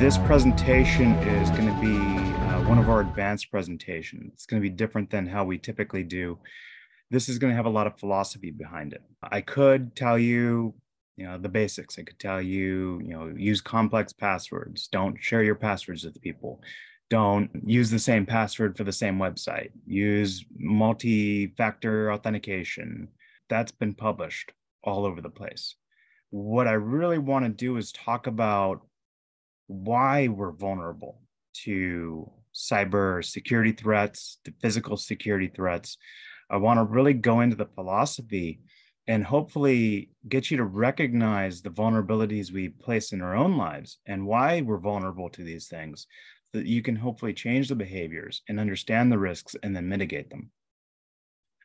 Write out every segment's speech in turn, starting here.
This presentation is going to be one of our advanced presentations. It's going to be different than how we typically do. This is going to have a lot of philosophy behind it. I could tell you, the basics. I could tell you, use complex passwords. Don't share your passwords with people. Don't use the same password for the same website. Use multi-factor authentication. That's been published all over the place. What I really want to do is talk about why we're vulnerable to cyber security threats, to physical security threats. I want to really go into the philosophy and hopefully get you to recognize the vulnerabilities we place in our own lives and why we're vulnerable to these things, so that you can hopefully change the behaviors and understand the risks and then mitigate them.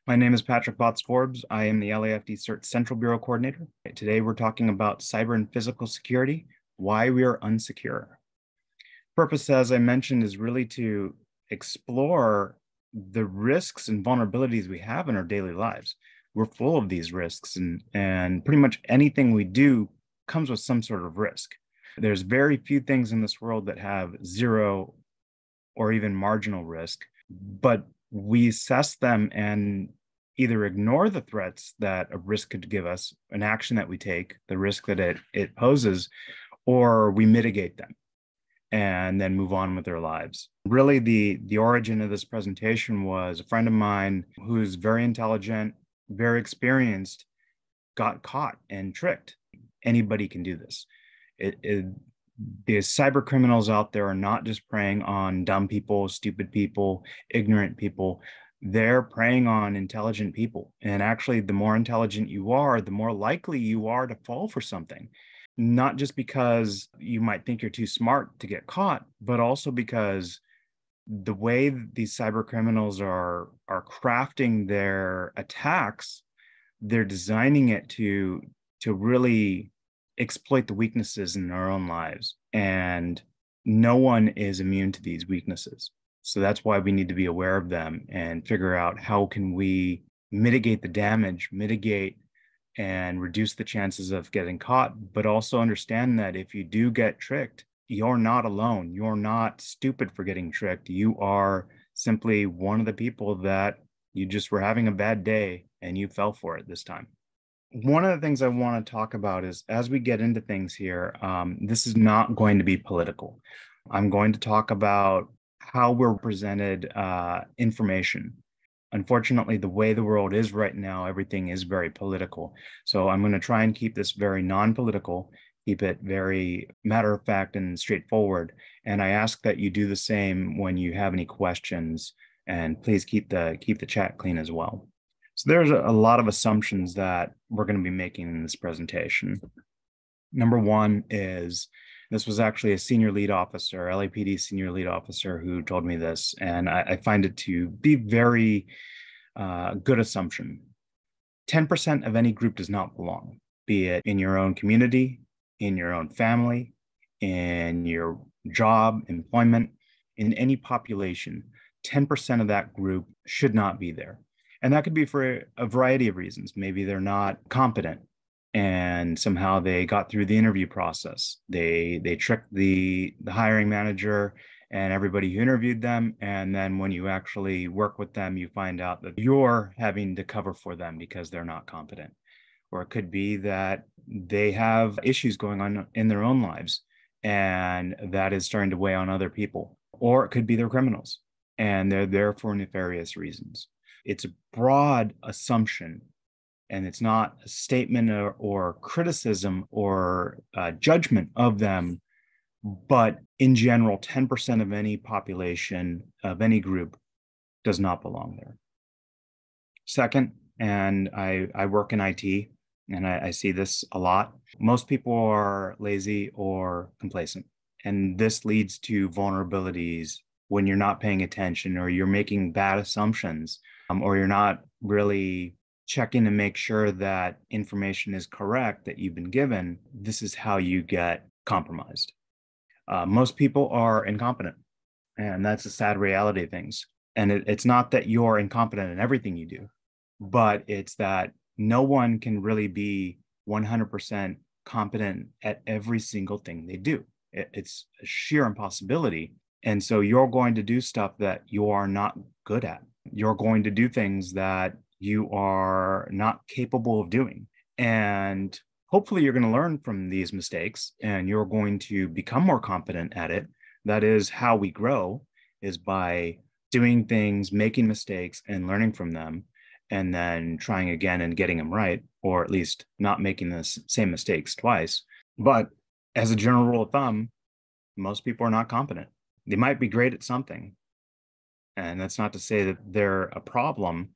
My name is Patrick Botz-Forbes. I am the LAFD CERT Central Bureau Coordinator. Today, we're talking about cyber and physical security, why we are unsecure. Purpose, as I mentioned, is really to explore the risks and vulnerabilities we have in our daily lives. We're full of these risks, and pretty much anything we do comes with some sort of risk. There's very few things in this world that have zero or even marginal risk, but we assess them and either ignore the threats that a risk could give us, an action that we take, the risk that it poses, or we mitigate them and then move on with their lives. Really, the origin of this presentation was a friend of mine who's very intelligent, very experienced, got caught and tricked. Anybody can do this. The cyber criminals out there are not just preying on dumb people, stupid people, ignorant people. They're preying on intelligent people. And actually, the more intelligent you are, the more likely you are to fall for something. Not just because you might think you're too smart to get caught, but also because the way these cyber criminals are crafting their attacks, they're designing it to really exploit the weaknesses in our own lives. And no one is immune to these weaknesses. So that's why we need to be aware of them and figure out how can we mitigate the damage, mitigate and reduce the chances of getting caught, but also understand that if you do get tricked, you're not alone. You're not stupid for getting tricked. You are simply one of the people that you just were having a bad day and you fell for it this time. One of the things I want to talk about is, as we get into things here, this is not going to be political. I'm going to talk about how we're presented information. Unfortunately, the way the world is right now, everything is very political. So I'm going to try and keep this very non-political, keep it very matter of fact and straightforward. And I ask that you do the same when you have any questions, and please keep the chat clean as well. So there's a lot of assumptions that we're going to be making in this presentation. Number one is, this was actually a senior lead officer, LAPD senior lead officer, who told me this, and I find it to be very good assumption. 10% of any group does not belong, be it in your own community, in your own family, in your job, employment, in any population. 10% of that group should not be there. And that could be for a variety of reasons. Maybe they're not competent, and somehow they got through the interview process. They tricked the hiring manager and everybody who interviewed them. And then when you actually work with them, you find out that you're having to cover for them because they're not competent. Or it could be that they have issues going on in their own lives, and that is starting to weigh on other people. Or it could be they're criminals and they're there for nefarious reasons. It's a broad assumption, and it's not a statement or criticism or judgment of them, but in general, 10% of any population, of any group, does not belong there. Second, and I work in IT, and I see this a lot, most people are lazy or complacent. And this leads to vulnerabilities when you're not paying attention, or you're making bad assumptions, or you're not really checking to make sure that information is correct that you've been given. This is how you get compromised. Most people are incompetent, and that's a sad reality of things. And it's not that you're incompetent in everything you do, but it's that no one can really be 100% competent at every single thing they do. It's a sheer impossibility. And so you're going to do stuff that you are not good at. You're going to do things that you are not capable of doing. And hopefully you're going to learn from these mistakes and you're going to become more competent at it. That is how we grow, is by doing things, making mistakes and learning from them, and then trying again and getting them right, or at least not making the same mistakes twice. But as a general rule of thumb, most people are not competent. They might be great at something. And that's not to say that they're a problem,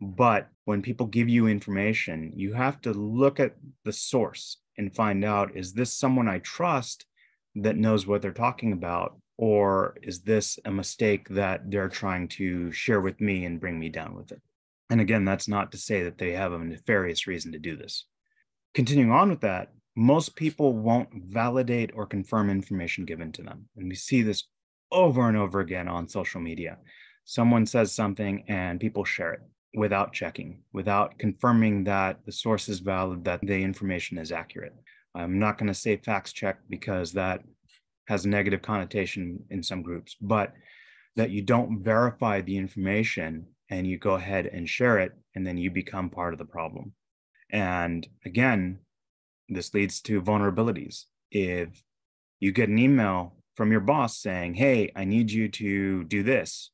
but when people give you information, you have to look at the source and find out, is this someone I trust that knows what they're talking about? Or is this a mistake that they're trying to share with me and bring me down with it? And again, that's not to say that they have a nefarious reason to do this. Continuing on with that, most people won't validate or confirm information given to them. And we see this over and over again on social media. Someone says something and people share it without checking, without confirming that the source is valid, that the information is accurate. I'm not going to say facts check because that has a negative connotation in some groups, but that you don't verify the information and you go ahead and share it, and then you become part of the problem. And again, this leads to vulnerabilities. If you get an email from your boss saying, hey, I need you to do this,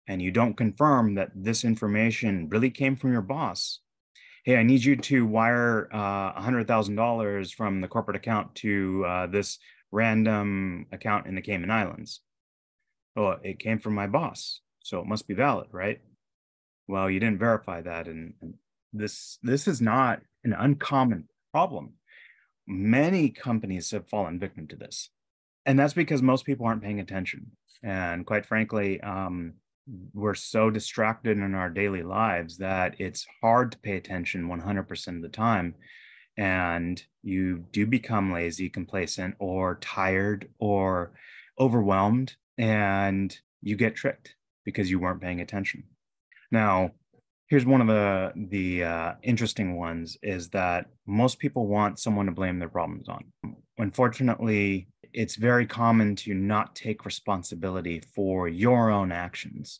and you don't confirm that this information really came from your boss, hey, I need you to wire $100,000 from the corporate account to this random account in the Cayman Islands. Oh, it came from my boss, so it must be valid, right? Well, you didn't verify that. And this is not an uncommon problem. Many companies have fallen victim to this. And that's because most people aren't paying attention. And quite frankly, we're so distracted in our daily lives that it's hard to pay attention 100% of the time. And you do become lazy, complacent, or tired, or overwhelmed, and you get tricked because you weren't paying attention. Now, here's one of the interesting ones, is that most people want someone to blame their problems on. Unfortunately, it's very common to not take responsibility for your own actions,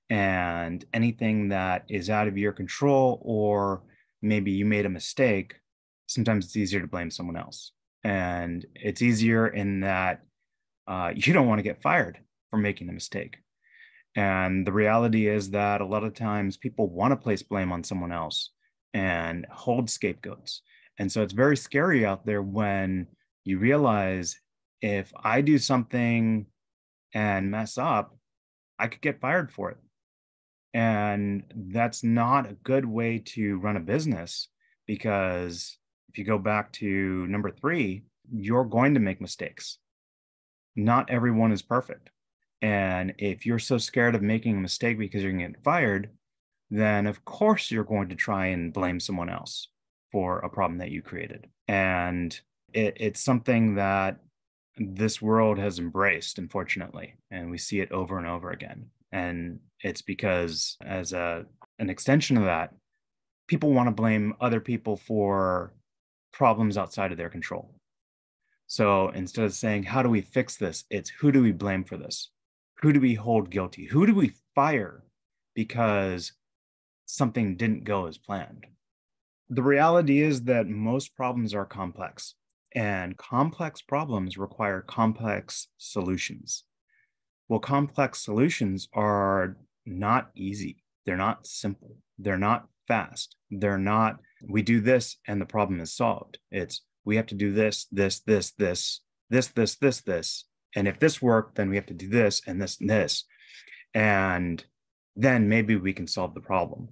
and anything that is out of your control, or maybe you made a mistake, sometimes it's easier to blame someone else. And it's easier in that you don't want to get fired for making a mistake. And the reality is that a lot of times people want to place blame on someone else and hold scapegoats. And so it's very scary out there when you realize, if I do something and mess up, I could get fired for it. And that's not a good way to run a business, because if you go back to number 3, you're going to make mistakes. Not everyone is perfect. And if you're so scared of making a mistake because you're going to get fired, then of course you're going to try and blame someone else for a problem that you created. And it's something that this world has embraced, unfortunately, and we see it over and over again. And it's because, as an extension of that, people want to blame other people for problems outside of their control. So instead of saying, how do we fix this? It's, who do we blame for this? Who do we hold guilty? Who do we fire because something didn't go as planned? The reality is that most problems are complex, and complex problems require complex solutions. Well, complex solutions are not easy. They're not simple. They're not fast. They're not, we do this and the problem is solved. It's, we have to do this, this, this, this, this, this, this, this. And if this worked, then we have to do this and this and this. And then maybe we can solve the problem.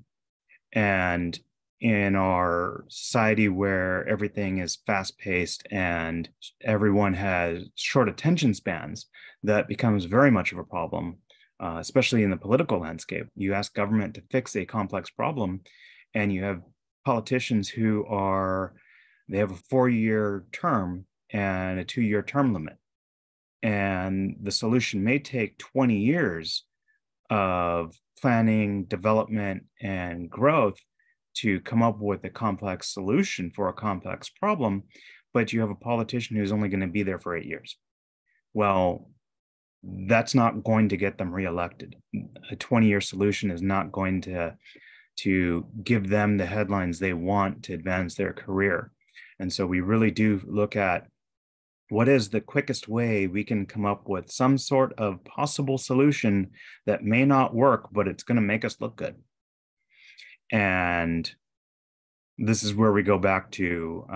And in our society where everything is fast-paced and everyone has short attention spans, that becomes very much of a problem, especially in the political landscape. You ask government to fix a complex problem, and you have politicians who they have a 4-year term and a 2-year term limit. And the solution may take 20 years of planning, development, and growth to come up with a complex solution for a complex problem, but you have a politician who's only going to be there for 8 years. Well, that's not going to get them reelected. A 20-year solution is not going to give them the headlines they want to advance their career. And so we really do look at what is the quickest way we can come up with some sort of possible solution that may not work, but it's going to make us look good. And this is where we go back to,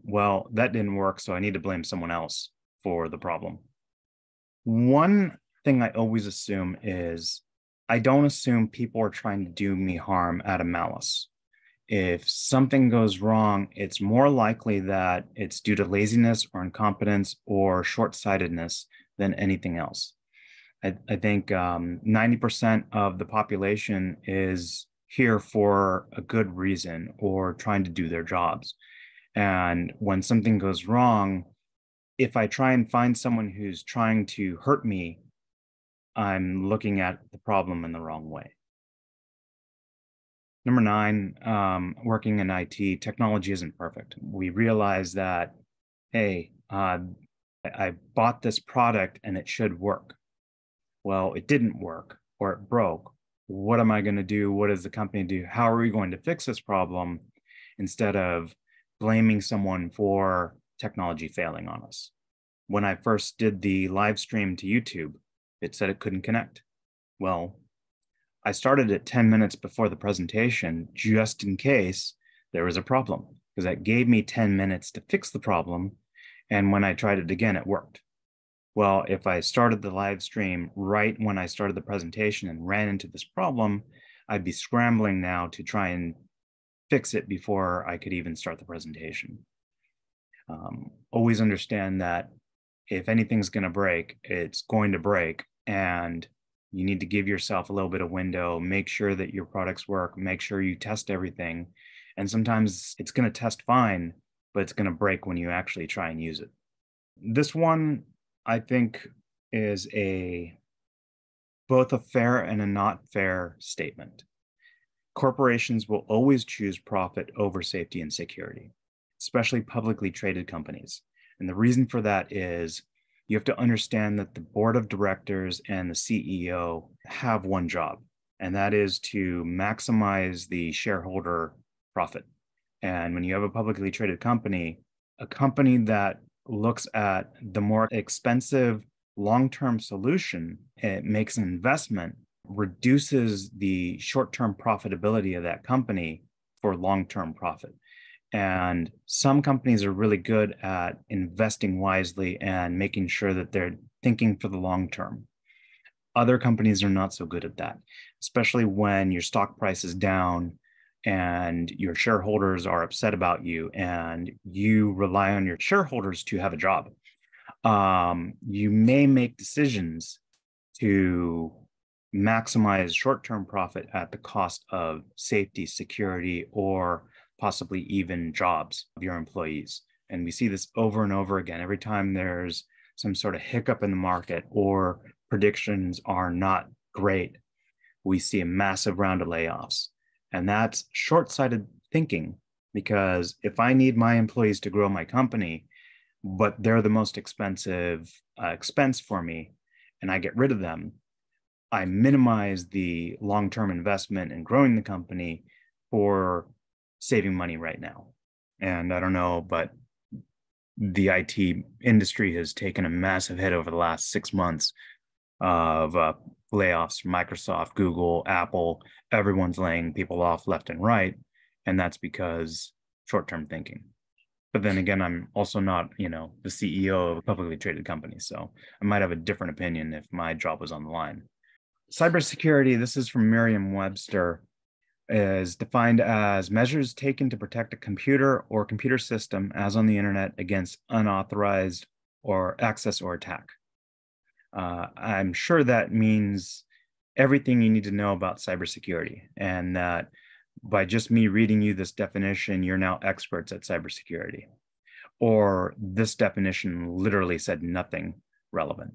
well, that didn't work, so I need to blame someone else for the problem. One thing I always assume is I don't assume people are trying to do me harm out of malice. If something goes wrong, it's more likely that it's due to laziness or incompetence or short-sightedness than anything else. I think 90% of the population is here for a good reason or trying to do their jobs. And when something goes wrong, if I try and find someone who's trying to hurt me, I'm looking at the problem in the wrong way. Number 9, working in IT, technology isn't perfect. We realize that, hey, I bought this product and it should work. Well, it didn't work or it broke. What am I going to do? What does the company do? How are we going to fix this problem instead of blaming someone for technology failing on us? When I first did the live stream to YouTube, it said it couldn't connect. Well, I started it 10 minutes before the presentation just in case there was a problem, because that gave me 10 minutes to fix the problem. And when I tried it again, it worked. Well, if I started the live stream right when I started the presentation and ran into this problem, I'd be scrambling now to try and fix it before I could even start the presentation. Always understand that if anything's going to break, it's going to break, and you need to give yourself a little bit of window, make sure that your products work, make sure you test everything. And sometimes it's going to test fine, but it's going to break when you actually try and use it. This one, I think, is both a fair and a not fair statement. Corporations will always choose profit over safety and security, especially publicly traded companies. And the reason for that is you have to understand that the board of directors and the CEO have one job, and that is to maximize the shareholder profit. And when you have a publicly traded company, a company that looks at the more expensive long-term solution, it makes an investment, reduces the short-term profitability of that company for long-term profit. And some companies are really good at investing wisely and making sure that they're thinking for the long term. Other companies are not so good at that, especially when your stock price is down and your shareholders are upset about you and you rely on your shareholders to have a job. You may make decisions to maximize short-term profit at the cost of safety, security, or possibly even jobs of your employees. And we see this over and over again. Every time there's some sort of hiccup in the market or predictions are not great, we see a massive round of layoffs. And that's short-sighted thinking, because if I need my employees to grow my company, but they're the most expensive expense for me, and I get rid of them, I minimize the long-term investment in growing the company for saving money right now. And I don't know, but the IT industry has taken a massive hit over the last 6 months of layoffs. Microsoft, Google, Apple, everyone's laying people off left and right. And that's because short-term thinking. But then again, I'm also not, the CEO of a publicly traded company. So I might have a different opinion if my job was on the line. Cybersecurity, this is from Merriam-Webster, is defined as measures taken to protect a computer or computer system as on the internet against unauthorized or access or attack. I'm sure that means everything you need to know about cybersecurity, and that by just me reading you this definition, you're now experts at cybersecurity. Or this definition literally said nothing relevant.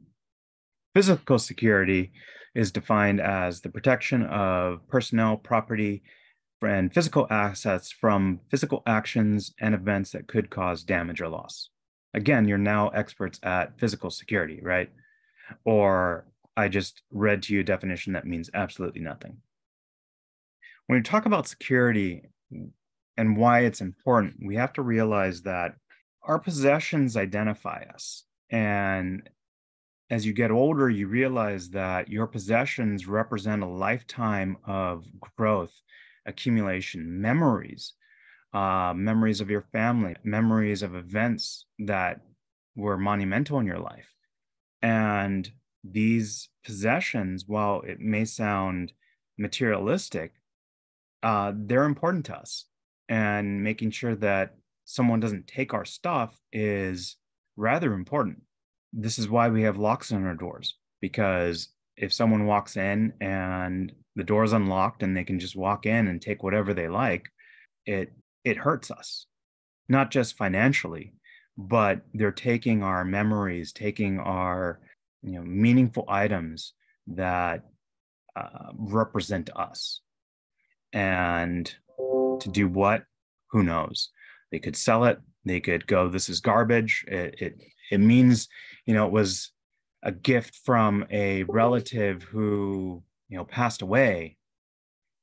Physical security is defined as the protection of personnel, property, and physical assets from physical actions and events that could cause damage or loss. Again, you're now experts at physical security, right? Or I just read to you a definition that means absolutely nothing. When we talk about security and why it's important, we have to realize that our possessions identify us. And as you get older, you realize that your possessions represent a lifetime of growth, accumulation, memories, memories of your family, memories of events that were monumental in your life. And these possessions, while it may sound materialistic, they're important to us. And making sure that someone doesn't take our stuff is rather important. This is why we have locks on our doors, because if someone walks in and the door is unlocked and they can just walk in and take whatever they like, it it hurts us, not just financially, but they're taking our memories, taking our meaningful items that represent us. And to do what? Who knows? They could sell it. They could go, this is garbage. It means, it was a gift from a relative who, passed away,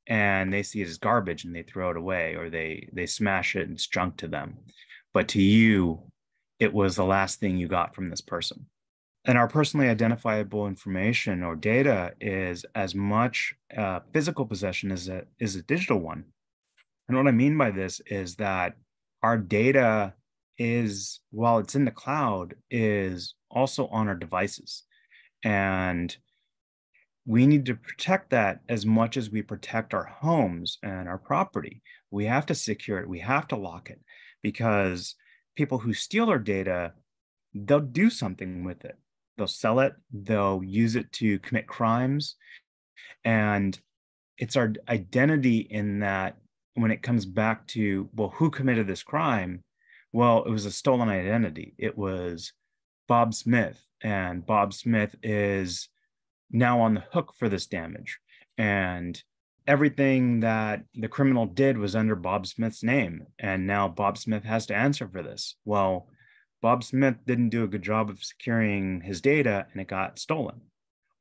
and they see it as garbage and they throw it away, or they smash it and it's junk to them. But to you, it was the last thing you got from this person. And our personally identifiable information or data is as much physical possession as a digital one. And what I mean by this is that our data is, while it's in the cloud, is also on our devices. And we need to protect that as much as we protect our homes and our property. We have to secure it. We have to lock it, because people who steal our data, they'll do something with it. They'll sell it. They'll use it to commit crimes. And it's our identity in that when it comes back to, well, who committed this crime? Well, it was a stolen identity. It was Bob Smith, and Bob Smith is now on the hook for this damage. And everything that the criminal did was under Bob Smith's name. And now Bob Smith has to answer for this. Well, Bob Smith didn't do a good job of securing his data and it got stolen,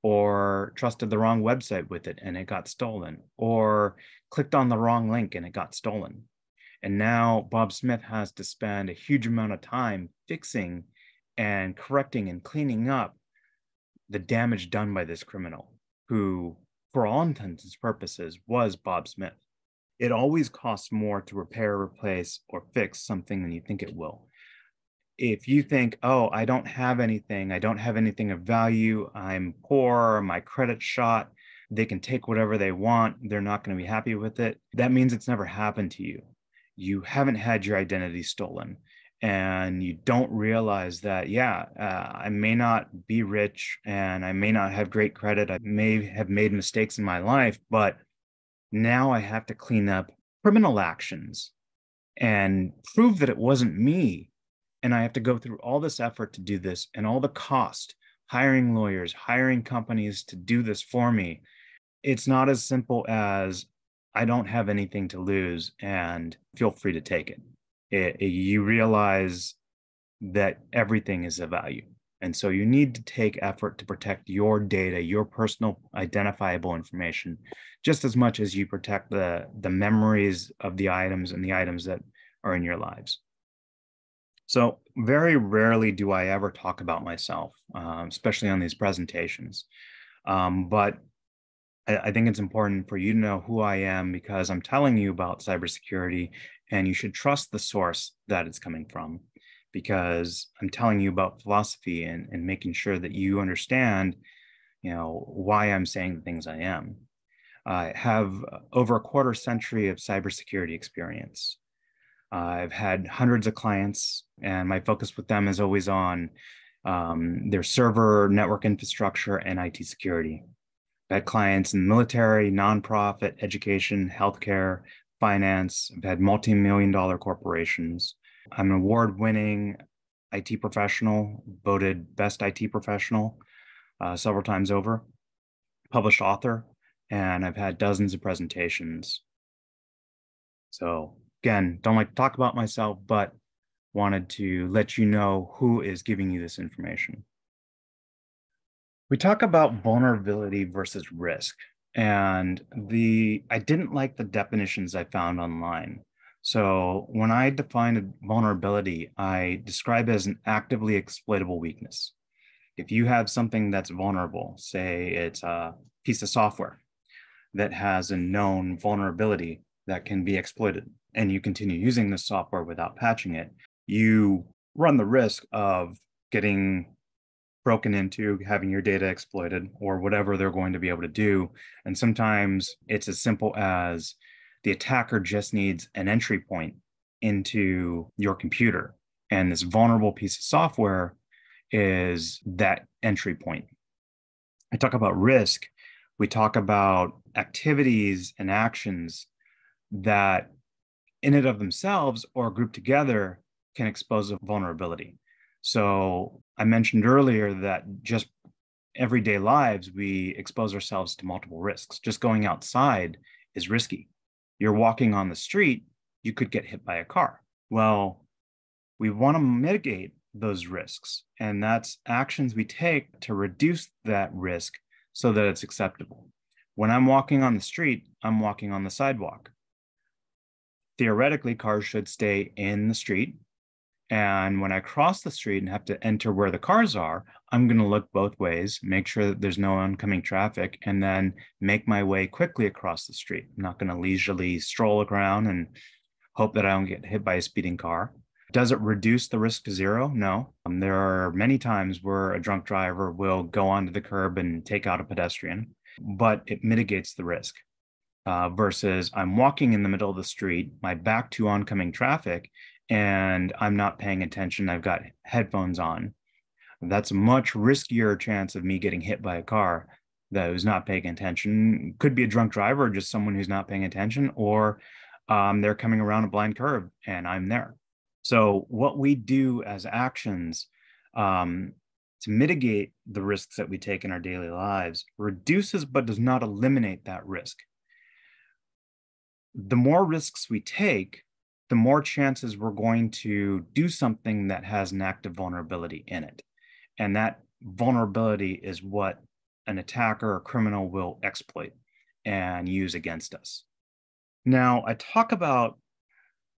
or trusted the wrong website with it and it got stolen, or clicked on the wrong link and it got stolen. And now Bob Smith has to spend a huge amount of time fixing and correcting and cleaning up the damage done by this criminal, who, for all intents and purposes, was Bob Smith. It always costs more to repair, replace, or fix something than you think it will. If you think, oh, I don't have anything of value, I'm poor, my credit's shot, they can take whatever they want, they're not going to be happy with it, that means it's never happened to you. You haven't had your identity stolen. And you don't realize that, I may not be rich and I may not have great credit. I may have made mistakes in my life, but now I have to clean up criminal actions and prove that it wasn't me. And I have to go through all this effort to do this and all the cost, hiring lawyers, hiring companies to do this for me. It's not as simple as I don't have anything to lose and feel free to take it. You realize that everything is of value. And so you need to take effort to protect your data, your personal identifiable information, just as much as you protect the memories of the items and the items that are in your lives. So very rarely do I ever talk about myself, especially on these presentations. But I think it's important for you to know who I am, because I'm telling you about cybersecurity, and you should trust the source that it's coming from, because I'm telling you about philosophy and making sure that you understand, why I'm saying the things I am. I have over a quarter century of cybersecurity experience. I've had hundreds of clients, and my focus with them is always on their server, network infrastructure, and IT security. I've had clients in the military, nonprofit, education, healthcare, finance. I've had multi-million-dollar corporations. I'm an award-winning IT professional, voted best IT professional several times over, published author, and I've had dozens of presentations. So again, don't like to talk about myself, but wanted to let you know who is giving you this information. We talk about vulnerability versus risk, and I didn't like the definitions I found online. So when I define a vulnerability, I describe it as an actively exploitable weakness. If you have something that's vulnerable, say it's a piece of software that has a known vulnerability that can be exploited, and you continue using this software without patching it, you run the risk of getting broken into, having your data exploited, or whatever they're going to be able to do. And sometimes it's as simple as the attacker just needs an entry point into your computer. And this vulnerable piece of software is that entry point. I talk about risk. We talk about activities and actions that, in and of themselves or grouped together, can expose a vulnerability. So I mentioned earlier that just everyday lives, we expose ourselves to multiple risks. Just going outside is risky. You're walking on the street, you could get hit by a car. Well, we want to mitigate those risks, and that's actions we take to reduce that risk so that it's acceptable. When I'm walking on the street, I'm walking on the sidewalk. Theoretically, cars should stay in the street. And when I cross the street and have to enter where the cars are, I'm going to look both ways, make sure that there's no oncoming traffic, and then make my way quickly across the street. I'm not going to leisurely stroll around and hope that I don't get hit by a speeding car. Does it reduce the risk to zero? No. There are many times where a drunk driver will go onto the curb and take out a pedestrian, but it mitigates the risk. Versus I'm walking in the middle of the street, my back to oncoming traffic, and I'm not paying attention. I've got headphones on. That's a much riskier chance of me getting hit by a car that who's not paying attention. Could be a drunk driver, or just someone who's not paying attention, or they're coming around a blind curve and I'm there. So what we do as actions to mitigate the risks that we take in our daily lives reduces but does not eliminate that risk. The more risks we take, the more chances we're going to do something that has an active vulnerability in it. And that vulnerability is what an attacker or criminal will exploit and use against us. Now, I talk about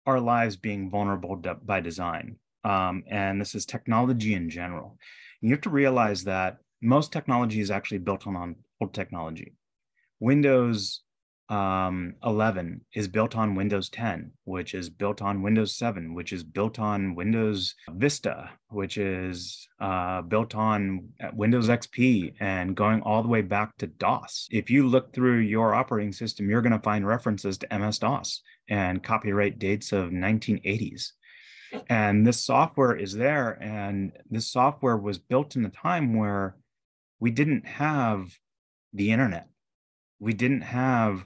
our lives being vulnerable by design, and this is technology in general. And you have to realize that most technology is actually built on old technology. Windows 11 is built on Windows 10, which is built on Windows 7, which is built on Windows Vista, which is built on Windows XP, and going all the way back to DOS. If you look through your operating system, you're going to find references to MS-DOS and copyright dates of 1980s. And this software is there, and this software was built in a time where we didn't have the internet. We didn't have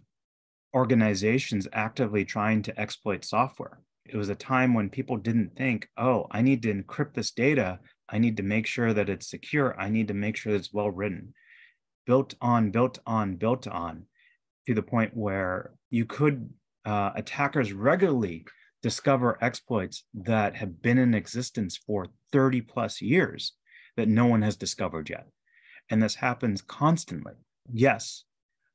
organizations actively trying to exploit software. It was a time when people didn't think, oh, I need to encrypt this data. I need to make sure that it's secure. I need to make sure that it's well written. Built on, built on, built on, to the point where you could, attackers regularly discover exploits that have been in existence for 30 plus years that no one has discovered yet. And this happens constantly. Yes,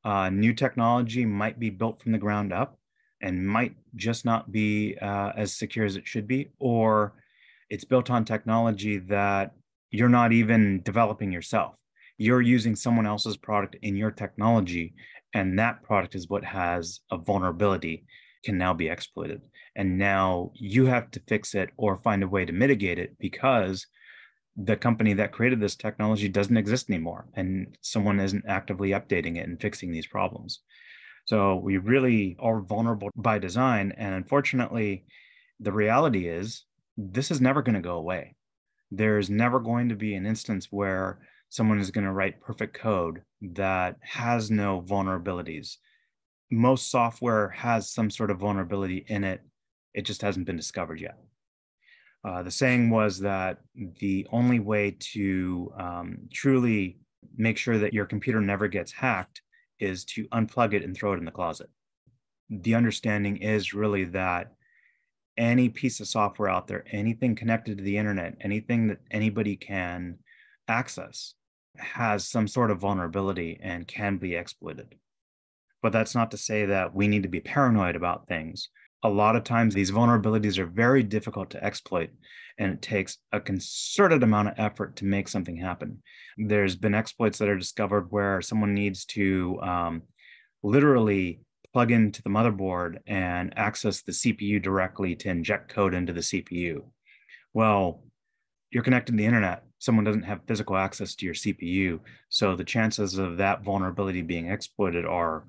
new technology might be built from the ground up and might just not be as secure as it should be, or it's built on technology that you're not even developing yourself. You're using someone else's product in your technology, and that product is what has a vulnerability, can now be exploited. And now you have to fix it or find a way to mitigate it because the company that created this technology doesn't exist anymore, and someone isn't actively updating it and fixing these problems. So we really are vulnerable by design. And unfortunately, the reality is this is never going to go away. There's never going to be an instance where someone is going to write perfect code that has no vulnerabilities. Most software has some sort of vulnerability in it. It just hasn't been discovered yet. The saying was that the only way to truly make sure that your computer never gets hacked is to unplug it and throw it in the closet. The understanding is really that any piece of software out there, anything connected to the internet, anything that anybody can access has some sort of vulnerability and can be exploited. But that's not to say that we need to be paranoid about things. A lot of times these vulnerabilities are very difficult to exploit, and it takes a concerted amount of effort to make something happen. There's been exploits that are discovered where someone needs to literally plug into the motherboard and access the CPU directly to inject code into the CPU. Well, you're connected to the internet. Someone doesn't have physical access to your CPU. So the chances of that vulnerability being exploited are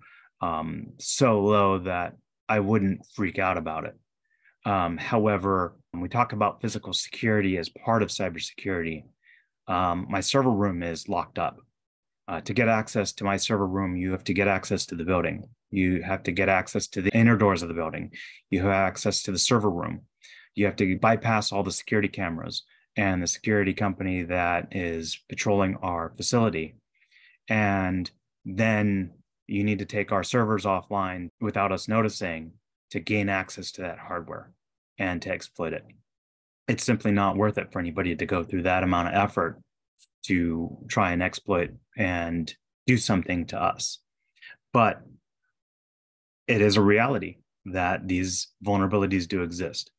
so low that I wouldn't freak out about it. However, when we talk about physical security as part of cybersecurity, my server room is locked up. To get access to my server room, you have to get access to the building. You have to get access to the inner doors of the building. You have access to the server room. You have to bypass all the security cameras and the security company that is patrolling our facility. And then you need to take our servers offline without us noticing to gain access to that hardware and to exploit it. It's simply not worth it for anybody to go through that amount of effort to try and exploit and do something to us. But it is a reality that these vulnerabilities do exist.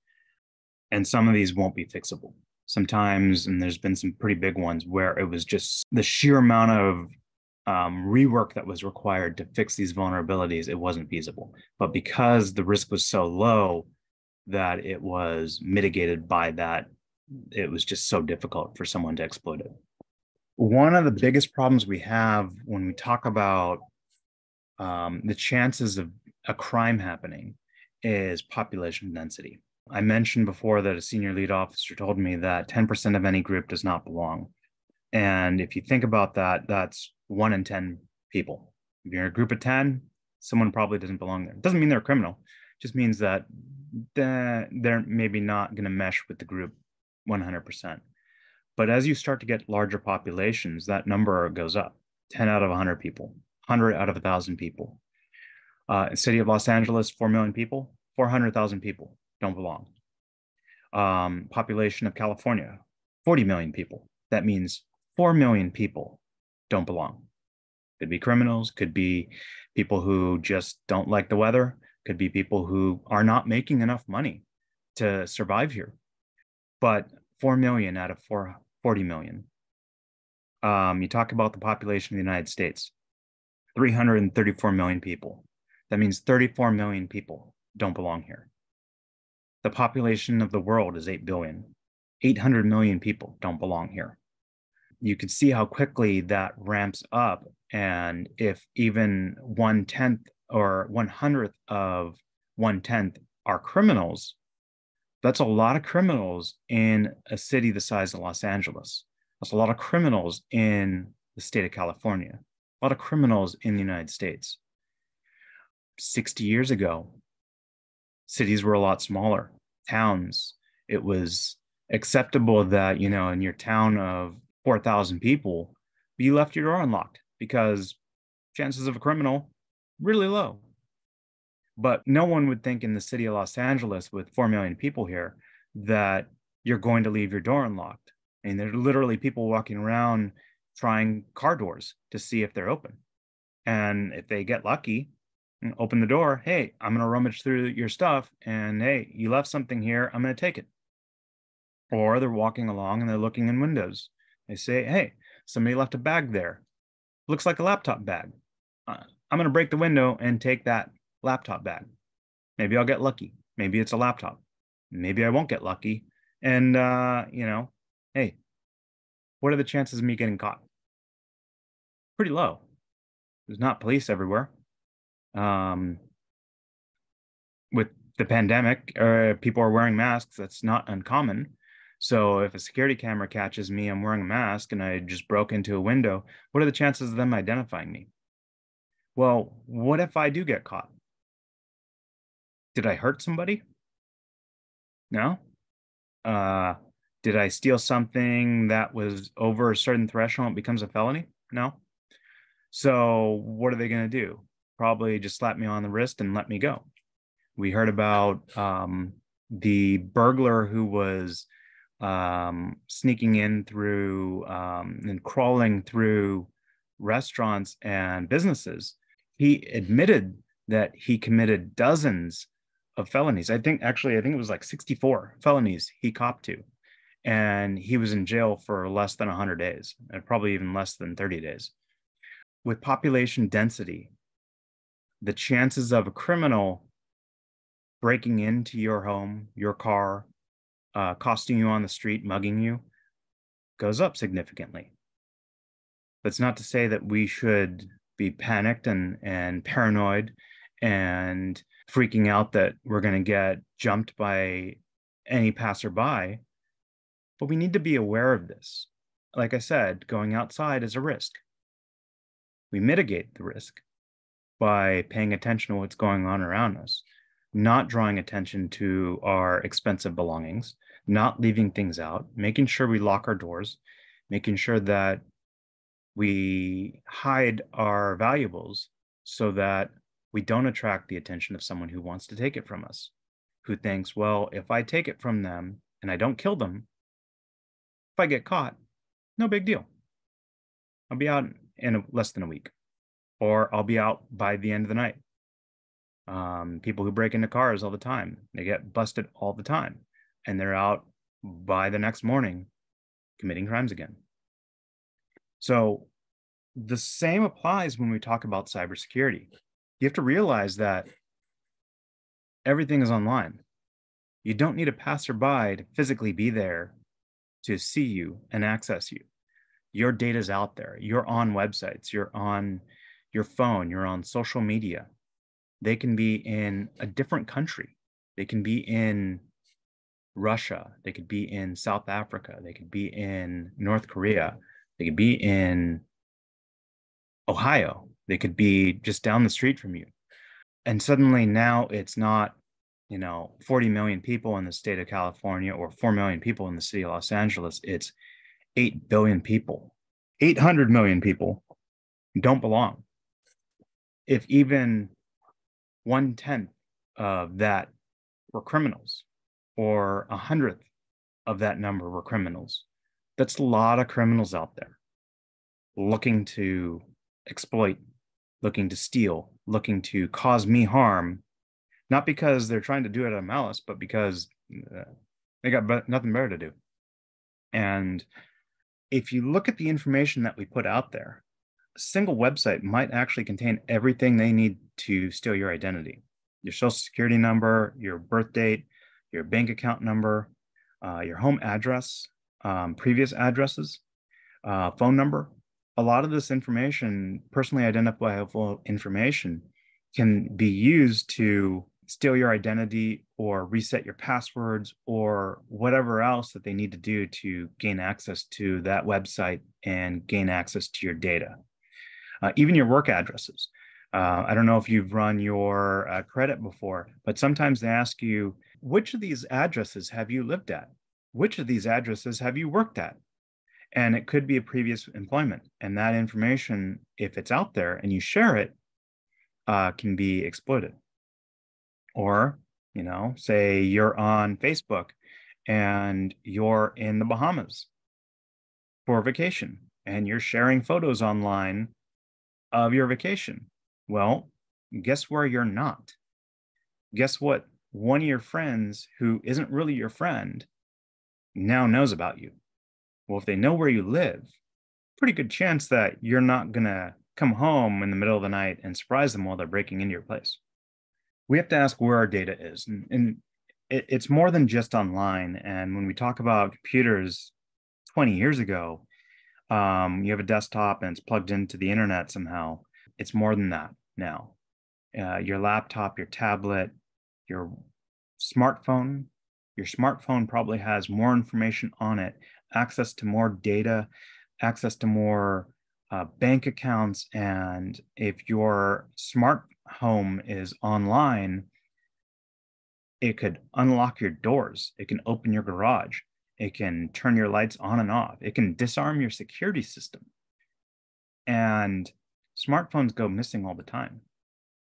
And some of these won't be fixable. Sometimes, and there's been some pretty big ones where it was just the sheer amount of rework that was required to fix these vulnerabilities, it wasn't feasible. But because the risk was so low that it was mitigated by that, it was just so difficult for someone to exploit it. One of the biggest problems we have when we talk about the chances of a crime happening is population density. I mentioned before that a senior lead officer told me that 10% of any group does not belong. And if you think about that, that's 1 in 10 people. If you're in a group of 10, someone probably doesn't belong there. It doesn't mean they're a criminal. It just means that they're maybe not going to mesh with the group 100%. But as you start to get larger populations, that number goes up. 10 out of 100 people, 100 out of 1,000 people. City of Los Angeles, 4 million people, 400,000 people don't belong. Population of California, 40 million people. That means 4 million people don't belong. Could be criminals, could be people who just don't like the weather, could be people who are not making enough money to survive here. But 4 million out of 40 million. You talk about the population of the United States, 334 million people. That means 34 million people don't belong here. The population of the world is 8 billion. 800 million people don't belong here. You can see how quickly that ramps up. And if even 1/10 or 1/100th of 1/10 are criminals, that's a lot of criminals in a city the size of Los Angeles. That's a lot of criminals in the state of California, a lot of criminals in the United States. 60 years ago, cities were a lot smaller. Towns, it was acceptable that, in your town of 4,000 people, you left your door unlocked because chances of a criminal really low. But no one would think in the city of Los Angeles with 4 million people here that you're going to leave your door unlocked. And there are literally people walking around trying car doors to see if they're open. And if they get lucky and open the door, hey, I'm going to rummage through your stuff. And hey, you left something here, I'm going to take it. Or they're walking along and they're looking in windows. They say, hey, somebody left a bag there. Looks like a laptop bag. I'm going to break the window and take that laptop bag. Maybe I'll get lucky. Maybe it's a laptop. Maybe I won't get lucky. And, hey, what are the chances of me getting caught? Pretty low. There's not police everywhere. With the pandemic, people are wearing masks. That's not uncommon. So if a security camera catches me, I'm wearing a mask and I just broke into a window, what are the chances of them identifying me? Well, what if I do get caught? Did I hurt somebody? No. Did I steal something that was over a certain threshold and becomes a felony? No. So what are they going to do? Probably just slap me on the wrist and let me go. We heard about the burglar who was sneaking in through and crawling through restaurants and businesses, he admitted that he committed dozens of felonies. I think it was like 64 felonies he copped to. And he was in jail for less than 100 days, and probably even less than 30 days. With population density, the chances of a criminal breaking into your home, your car, costing you on the street, mugging you, goes up significantly. That's not to say that we should be panicked and paranoid and freaking out that we're going to get jumped by any passerby, but we need to be aware of this. Like I said, going outside is a risk. We mitigate the risk by paying attention to what's going on around us, not drawing attention to our expensive belongings, not leaving things out, making sure we lock our doors, making sure that we hide our valuables so that we don't attract the attention of someone who wants to take it from us, who thinks, well, if I take it from them and I don't kill them, if I get caught, no big deal. I'll be out in less than a week, or I'll be out by the end of the night. People who break into cars all the time, they get busted all the time, and they're out by the next morning committing crimes again. So the same applies when we talk about cybersecurity. You have to realize that everything is online. You don't need a passerby to physically be there to see you and access you. Your data is out there. You're on websites. You're on your phone. You're on social media. They can be in a different country. They can be in Russia. They could be in South Africa. They could be in North Korea. They could be in Ohio. They could be just down the street from you. And suddenly now it's not, 40 million people in the state of California or 4 million people in the city of Los Angeles. It's 8 billion people. 800 million people don't belong. If even 1/10 of that were criminals, or 100th of that number were criminals, that's a lot of criminals out there looking to exploit, looking to steal, looking to cause me harm, not because they're trying to do it out of malice, but because they got nothing better to do. And if you look at the information that we put out there, a single website might actually contain everything they need to steal your identity: your social security number, your birth date, your bank account number, your home address, previous addresses, phone number. A lot of this information, personally identifiable information, can be used to steal your identity or reset your passwords or whatever else that they need to do to gain access to that website and gain access to your data. Even your work addresses. I don't know if you've run your credit before, but sometimes they ask you, which of these addresses have you lived at? Which of these addresses have you worked at? And it could be a previous employment. And that information, if it's out there and you share it, can be exploited. Or, say you're on Facebook and you're in the Bahamas for vacation and you're sharing photos online of your vacation. Well, guess where you're not? Guess what? One of your friends who isn't really your friend now knows about you. Well, if they know where you live, pretty good chance that you're not going to come home in the middle of the night and surprise them while they're breaking into your place. We have to ask where our data is. And it's more than just online. And when we talk about computers 20 years ago, you have a desktop and it's plugged into the internet somehow. It's more than that now. Your laptop, your tablet, your smartphone probably has more information on it, access to more data, access to more bank accounts. And if your smart home is online, it could unlock your doors. It can open your garage. It can turn your lights on and off. It can disarm your security system. And smartphones go missing all the time.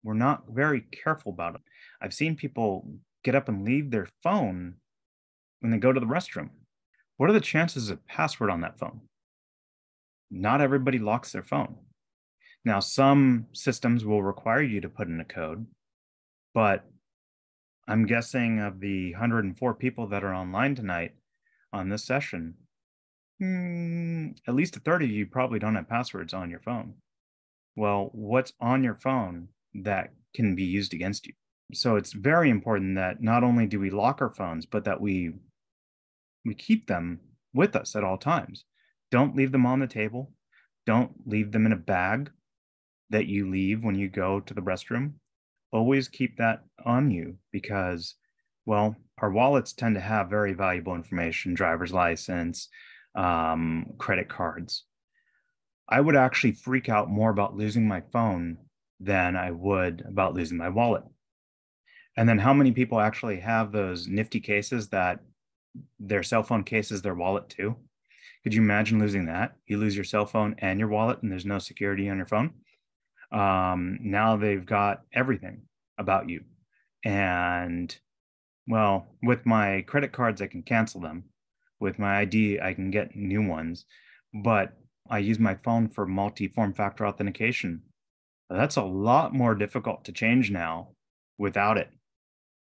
We're not very careful about them. I've seen people get up and leave their phone when they go to the restroom. What are the chances of password on that phone? Not everybody locks their phone. Now, some systems will require you to put in a code, but I'm guessing of the 104 people that are online tonight on this session, at least a third of you probably don't have passwords on your phone. Well, what's on your phone that can be used against you? So it's very important that not only do we lock our phones, but that we keep them with us at all times. Don't leave them on the table. Don't leave them in a bag that you leave when you go to the restroom. Always keep that on you because, well, our wallets tend to have very valuable information, driver's license, credit cards. I would actually freak out more about losing my phone than I would about losing my wallet. And then how many people actually have those nifty cases that their cell phone case is their wallet too? Could you imagine losing that? You lose your cell phone and your wallet and there's no security on your phone. Now they've got everything about you. And well, with my credit cards, I can cancel them. With my ID, I can get new ones. But I use my phone for multi-form factor authentication. That's a lot more difficult to change now without it,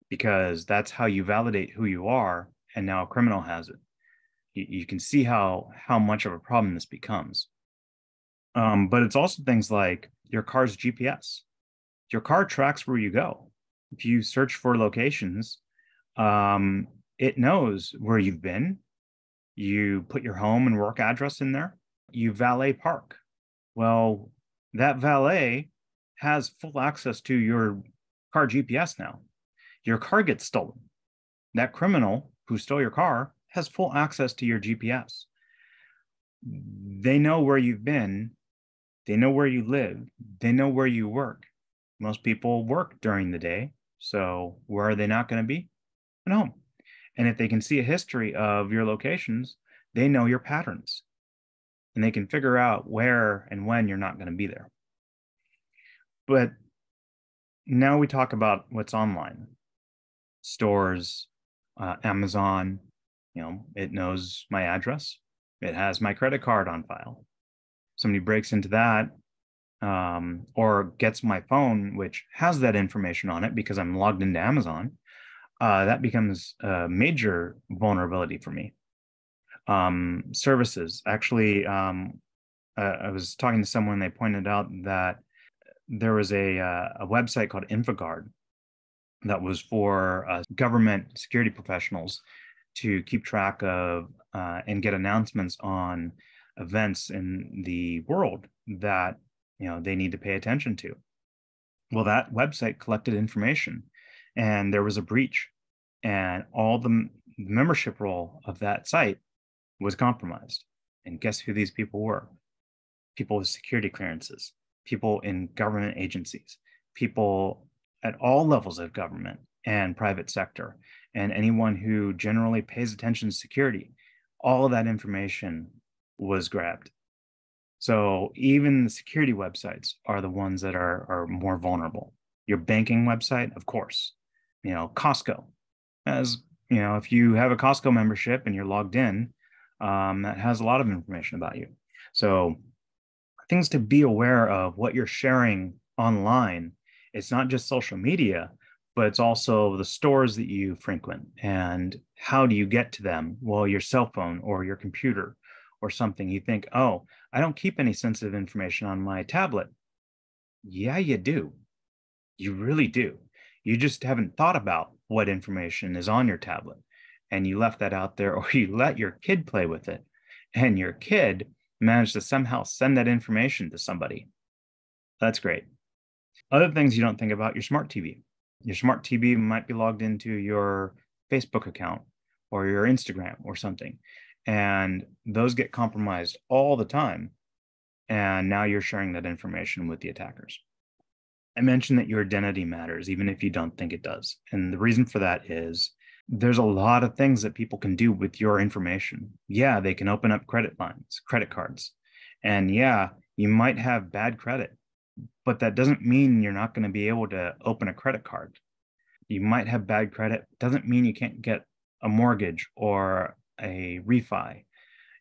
because that's how you validate who you are. And now a criminal has it. You can see how much of a problem this becomes. But it's also things like your car's GPS. Your car tracks where you go. If you search for locations, it knows where you've been. You put your home and work address in there. You valet park. Well, that valet has full access to your car GPS now. Your car gets stolen. That criminal who stole your car has full access to your GPS. They know where you've been. They know where you live. They know where you work. Most people work during the day. So where are they not going to be? At home. And if they can see a history of your locations, they know your patterns. And they can figure out where and when you're not going to be there. But now we talk about what's online. Stores, Amazon, it knows my address. It has my credit card on file. Somebody breaks into that or gets my phone, which has that information on it because I'm logged into Amazon, that becomes a major vulnerability for me. Services. Actually, I was talking to someone, they pointed out that there was a website called InfoGuard that was for government security professionals to keep track of and get announcements on events in the world that they need to pay attention to. Well, that website collected information and there was a breach, and all the membership roll of that site was compromised. And guess who these people were? People with security clearances, people in government agencies, people at all levels of government and private sector, and anyone who generally pays attention to security. All of that information was grabbed. So even the security websites are the ones that are more vulnerable. Your banking website, of course, Costco, as if you have a Costco membership and you're logged in, that has a lot of information about you. So things to be aware of what you're sharing online. It's not just social media, but it's also the stores that you frequent. And how do you get to them? Well, your cell phone or your computer or something. You think, oh, I don't keep any sensitive information on my tablet. Yeah, you do. You really do. You just haven't thought about what information is on your tablet. And you left that out there, or you let your kid play with it. And your kid managed to somehow send that information to somebody. That's great. Other things you don't think about, your smart TV. Your smart TV might be logged into your Facebook account or your Instagram or something. And those get compromised all the time. And now you're sharing that information with the attackers. I mentioned that your identity matters, even if you don't think it does. And the reason for that is there's a lot of things that people can do with your information. Yeah, they can open up credit lines, credit cards. And yeah, you might have bad credit, but that doesn't mean you're not going to be able to open a credit card. You might have bad credit. Doesn't mean you can't get a mortgage or a refi.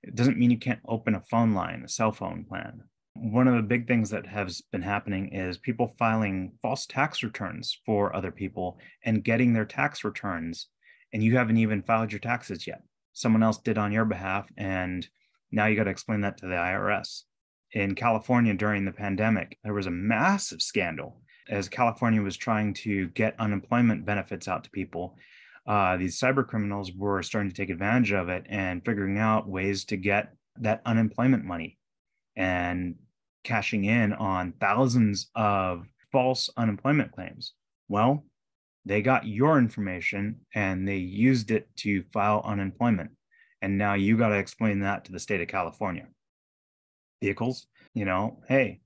It doesn't mean you can't open a phone line, a cell phone plan. One of the big things that has been happening is people filing false tax returns for other people and getting their tax returns, and you haven't even filed your taxes yet. Someone else did on your behalf, and now you got to explain that to the IRS. In California during the pandemic, there was a massive scandal as California was trying to get unemployment benefits out to people. These cyber criminals were starting to take advantage of it and figuring out ways to get that unemployment money and cashing in on thousands of false unemployment claims. Well, they got your information and they used it to file unemployment. And now you got to explain that to the state of California. Vehicles, hey,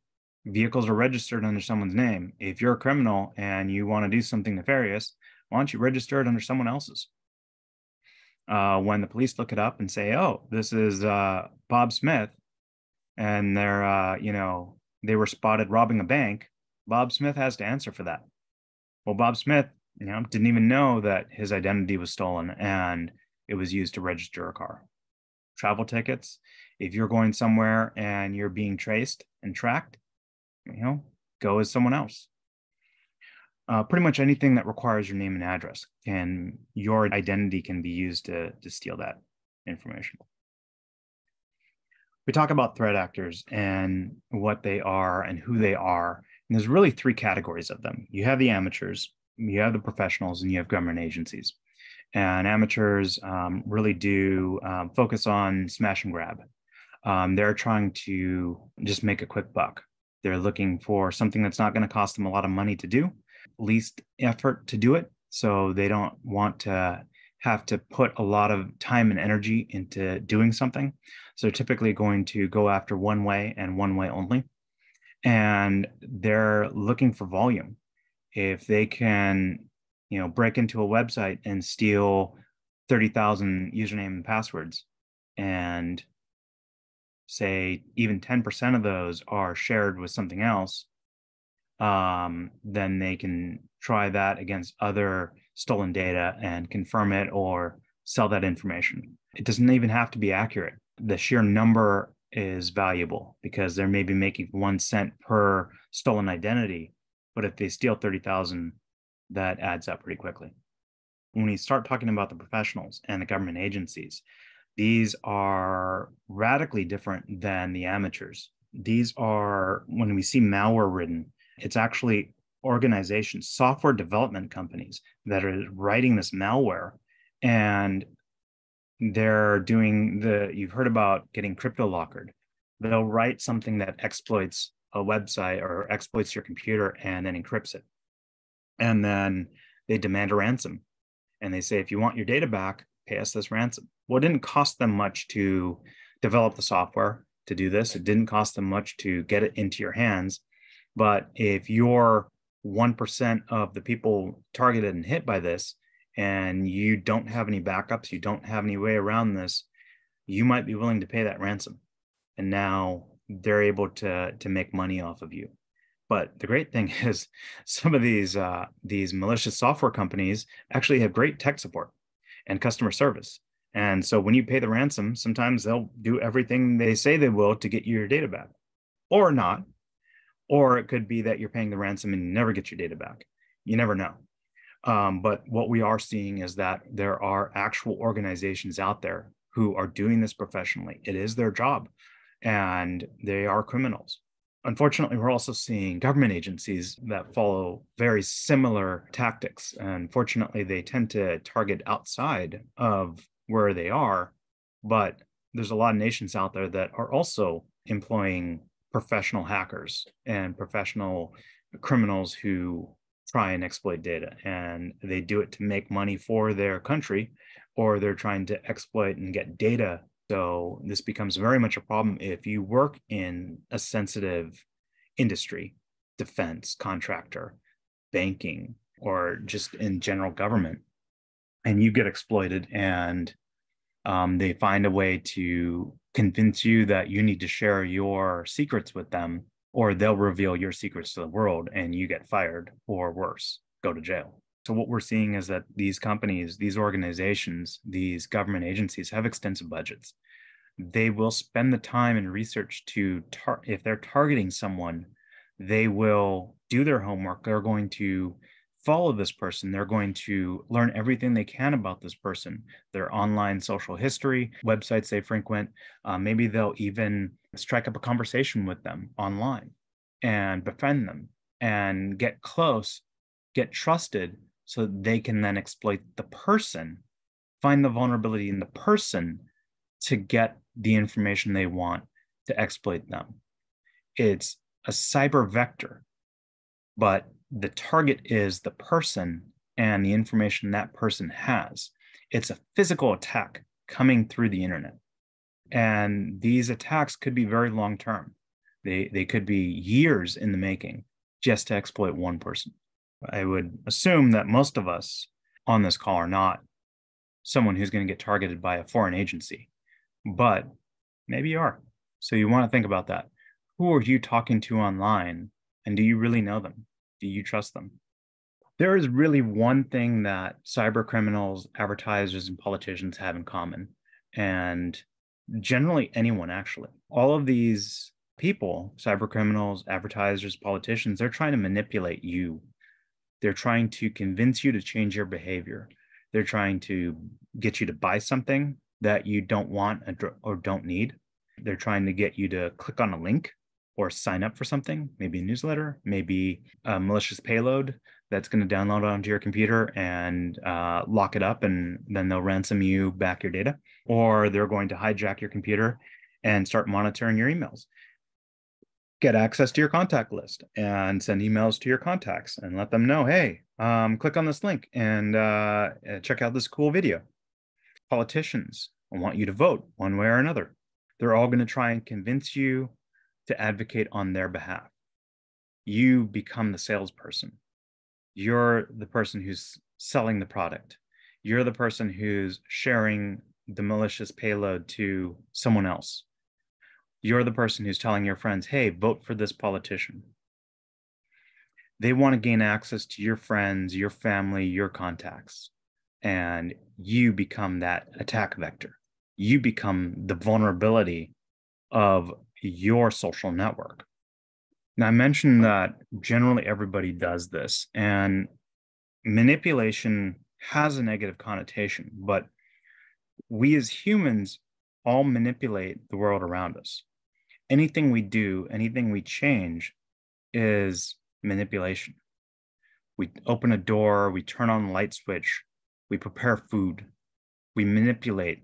vehicles are registered under someone's name. If you're a criminal and you want to do something nefarious, why don't you register it under someone else's? When the police look it up and say, oh, this is Bob Smith, and they were spotted robbing a bank, Bob Smith has to answer for that. Well, Bob Smith, didn't even know that his identity was stolen and it was used to register a car. Travel tickets, if you're going somewhere and you're being traced and tracked, go as someone else. Pretty much anything that requires your name and address, and your identity can be used to steal that information. We talk about threat actors and what they are and who they are. And there's really three categories of them. You have the amateurs, you have the professionals, and you have government agencies. And amateurs really do focus on smash and grab. They're trying to just make a quick buck. They're looking for something that's not going to cost them a lot of money to do, least effort to do it. So they don't want to have to put a lot of time and energy into doing something. So they're typically going to go after one way and one way only. And they're looking for volume. If they can, break into a website and steal 30,000 username and passwords, and say even 10% of those are shared with something else, then they can try that against other stolen data and confirm it or sell that information. It doesn't even have to be accurate. The sheer number is valuable because they're maybe making 1 cent per stolen identity, but if they steal 30,000, that adds up pretty quickly. When we start talking about the professionals and the government agencies, these are radically different than the amateurs. These are, when we see malware ridden, it's actually organizations, software development companies that are writing this malware, and they're doing you've heard about getting crypto lockered. They'll write something that exploits a website or exploits your computer and then encrypts it. And then they demand a ransom. And they say, if you want your data back, pay us this ransom. Well, it didn't cost them much to develop the software to do this. It didn't cost them much to get it into your hands. But if you're 1% of the people targeted and hit by this, and you don't have any backups, you don't have any way around this, you might be willing to pay that ransom. And now they're able to make money off of you. But the great thing is some of these malicious software companies actually have great tech support and customer service. And so when you pay the ransom, sometimes they'll do everything they say they will to get your data back, or not. Or it could be that you're paying the ransom and you never get your data back. You never know. But what we are seeing is that there are actual organizations out there who are doing this professionally. It is their job, and they are criminals. Unfortunately, we're also seeing government agencies that follow very similar tactics. Unfortunately, they tend to target outside of where they are, but there's a lot of nations out there that are also employing professional hackers and professional criminals who try and exploit data, and they do it to make money for their country, or they're trying to exploit and get data. So this becomes very much a problem if you work in a sensitive industry, defense, contractor, banking, or just in general government, and you get exploited, and they find a way to convince you that you need to share your secrets with them, or they'll reveal your secrets to the world and you get fired, or worse, go to jail. So what we're seeing is that these companies, these organizations, these government agencies have extensive budgets. They will spend the time and research to, if they're targeting someone, they will do their homework. They're going to follow this person. They're going to learn everything they can about this person, their online social history, websites they frequent. Maybe they'll even strike up a conversation with them online and befriend them and get close, get trusted, so they can then exploit the person, find the vulnerability in the person to get the information they want to exploit them. It's a cyber vector, but the target is the person and the information that person has. It's a physical attack coming through the internet. And these attacks could be very long-term. They could be years in the making just to exploit one person. I would assume that most of us on this call are not someone who's going to get targeted by a foreign agency, but maybe you are. So you want to think about that. Who are you talking to online, and do you really know them? Do you trust them? There is really one thing that cyber criminals, advertisers, and politicians have in common, and generally anyone actually. All of these people, cyber criminals, advertisers, politicians, they're trying to manipulate you. They're trying to convince you to change your behavior. They're trying to get you to buy something that you don't want or don't need. They're trying to get you to click on a link or sign up for something, maybe a newsletter, maybe a malicious payload that's going to download onto your computer and lock it up, and then they'll ransom you back your data. Or they're going to hijack your computer and start monitoring your emails. Get access to your contact list and send emails to your contacts and let them know, hey, click on this link and check out this cool video. Politicians want you to vote one way or another. They're all going to try and convince you to advocate on their behalf. You become the salesperson. You're the person who's selling the product. You're the person who's sharing the malicious payload to someone else. You're the person who's telling your friends, hey, vote for this politician. They want to gain access to your friends, your family, your contacts, and you become that attack vector. You become the vulnerability of your social network. Now, I mentioned that generally everybody does this, and manipulation has a negative connotation, but we as humans all manipulate the world around us. Anything we do, anything we change is manipulation. We open a door, we turn on a light switch, we prepare food, we manipulate.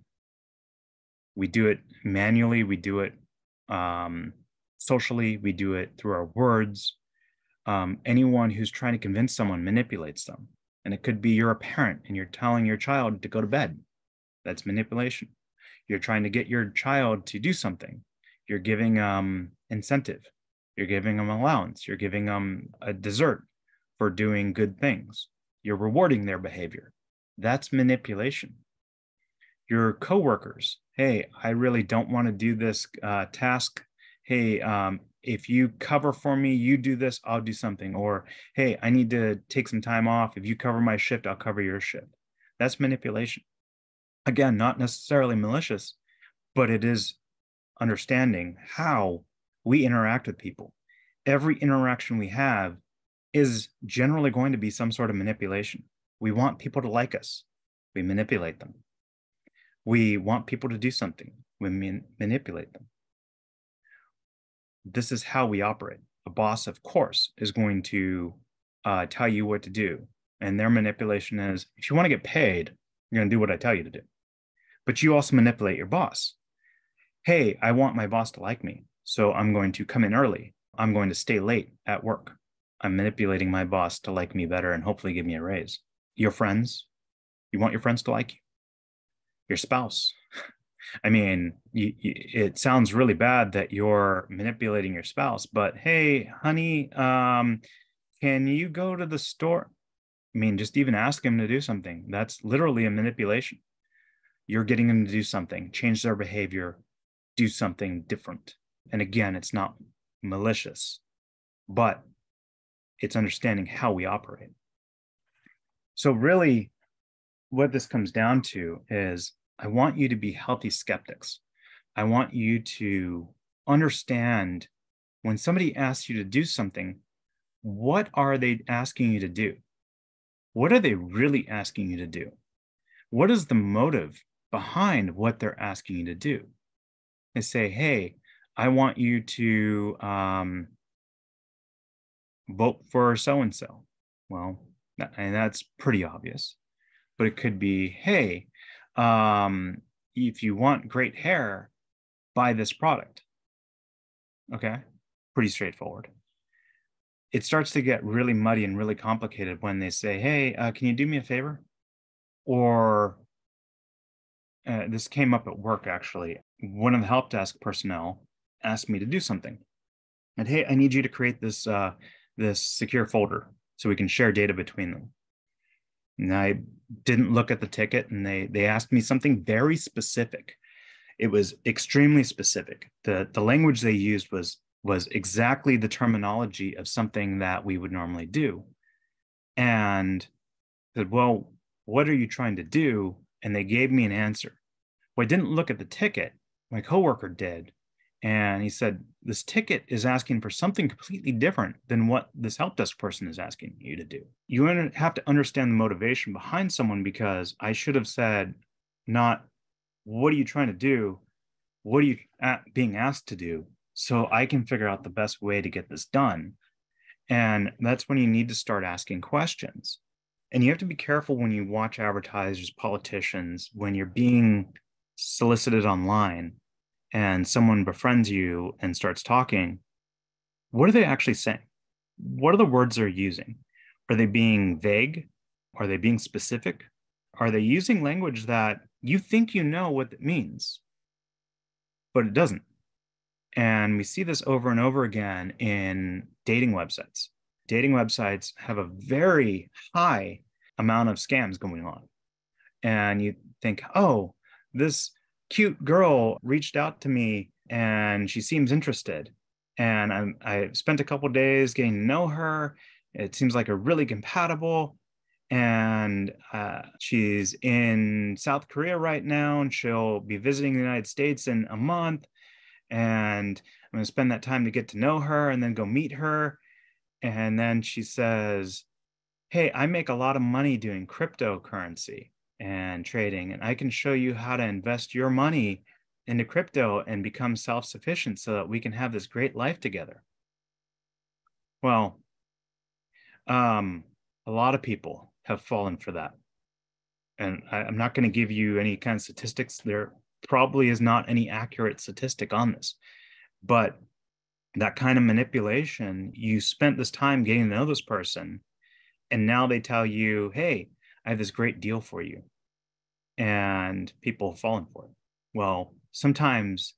We do it manually, we do it socially, we do it through our words. Anyone who's trying to convince someone manipulates them. And it could be you're a parent and you're telling your child to go to bed. That's manipulation. You're trying to get your child to do something. You're giving incentive. You're giving them allowance. You're giving them a dessert for doing good things. You're rewarding their behavior. That's manipulation. Your coworkers, hey, I really don't want to do this task. Hey, if you cover for me, you do this, I'll do something. Or, hey, I need to take some time off. If you cover my shift, I'll cover your shift. That's manipulation. Again, not necessarily malicious, but it is understanding how we interact with people. Every interaction we have is generally going to be some sort of manipulation. We want people to like us. We manipulate them. We want people to do something. We manipulate them. This is how we operate. A boss, of course, is going to tell you what to do. And their manipulation is, if you want to get paid, you're going to do what I tell you to do. But you also manipulate your boss. Hey, I want my boss to like me, so I'm going to come in early. I'm going to stay late at work. I'm manipulating my boss to like me better and hopefully give me a raise. Your friends, you want your friends to like you. Your spouse. I mean, it sounds really bad that you're manipulating your spouse, but hey, honey, can you go to the store? I mean, just even ask him to do something. That's literally a manipulation. You're getting them to do something, change their behavior, do something different. And again, it's not malicious, but it's understanding how we operate. So really what this comes down to is I want you to be healthy skeptics. I want you to understand when somebody asks you to do something, what are they asking you to do? What are they really asking you to do? What is the motive behind what they're asking you to do? They say, hey, I want you to vote for so-and-so. Well, and that's pretty obvious. But it could be, hey, if you want great hair, buy this product. Okay, pretty straightforward. It starts to get really muddy and really complicated when they say, hey, can you do me a favor? Or this came up at work, actually. One of the help desk personnel asked me to do something. And hey, I need you to create this secure folder so we can share data between them. And I didn't look at the ticket, and they asked me something very specific. It was extremely specific. The language they used was exactly the terminology of something that we would normally do. And I said, well, what are you trying to do? And they gave me an answer. Well, I didn't look at the ticket. My coworker did. And he said, this ticket is asking for something completely different than what this help desk person is asking you to do. You have to understand the motivation behind someone, because I should have said, not, what are you trying to do? What are you being asked to do? So I can figure out the best way to get this done. And that's when you need to start asking questions. And you have to be careful when you watch advertisers, politicians, when you're being solicited online and someone befriends you and starts talking, what are they actually saying? What are the words they're using? Are they being vague? Are they being specific? Are they using language that you think you know what it means, but it doesn't? And we see this over and over again in dating websites. Dating websites have a very high amount of scams going on. And you think, oh, this cute girl reached out to me and she seems interested. And I spent a couple of days getting to know her. It seems like we're really compatible. And she's in South Korea right now, and she'll be visiting the United States in a month. And I'm going to spend that time to get to know her and then go meet her. And then she says, hey, I make a lot of money doing cryptocurrency and trading, and I can show you how to invest your money into crypto and become self-sufficient so that we can have this great life together. Well, a lot of people have fallen for that. And I'm not going to give you any kind of statistics. There probably is not any accurate statistic on this, but that kind of manipulation, you spent this time getting to know this person, and now they tell you, hey, I have this great deal for you. And people have fallen for it. Well, sometimes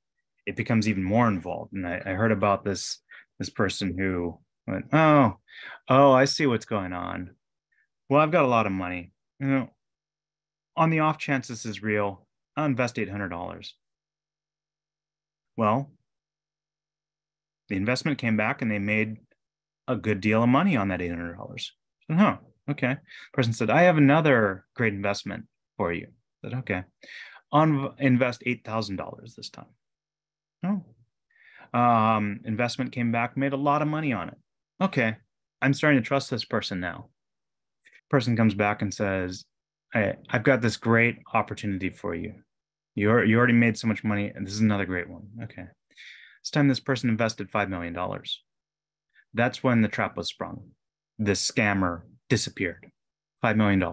it becomes even more involved. And I heard about this person who went, oh, I see what's going on. Well, I've got a lot of money. You know, on the off chance this is real, I'll invest $800. Well, the investment came back and they made a good deal of money on that $800. So, huh, okay. Person said, I have another great investment for you. I said, okay. Invest $8,000 this time. Oh. Investment came back, made a lot of money on it. Okay. I'm starting to trust this person now. Person comes back and says, hey, I've got this great opportunity for you. You already made so much money, and this is another great one. Okay. This time this person invested $5 million. That's when the trap was sprung. This scammer disappeared. $5 million.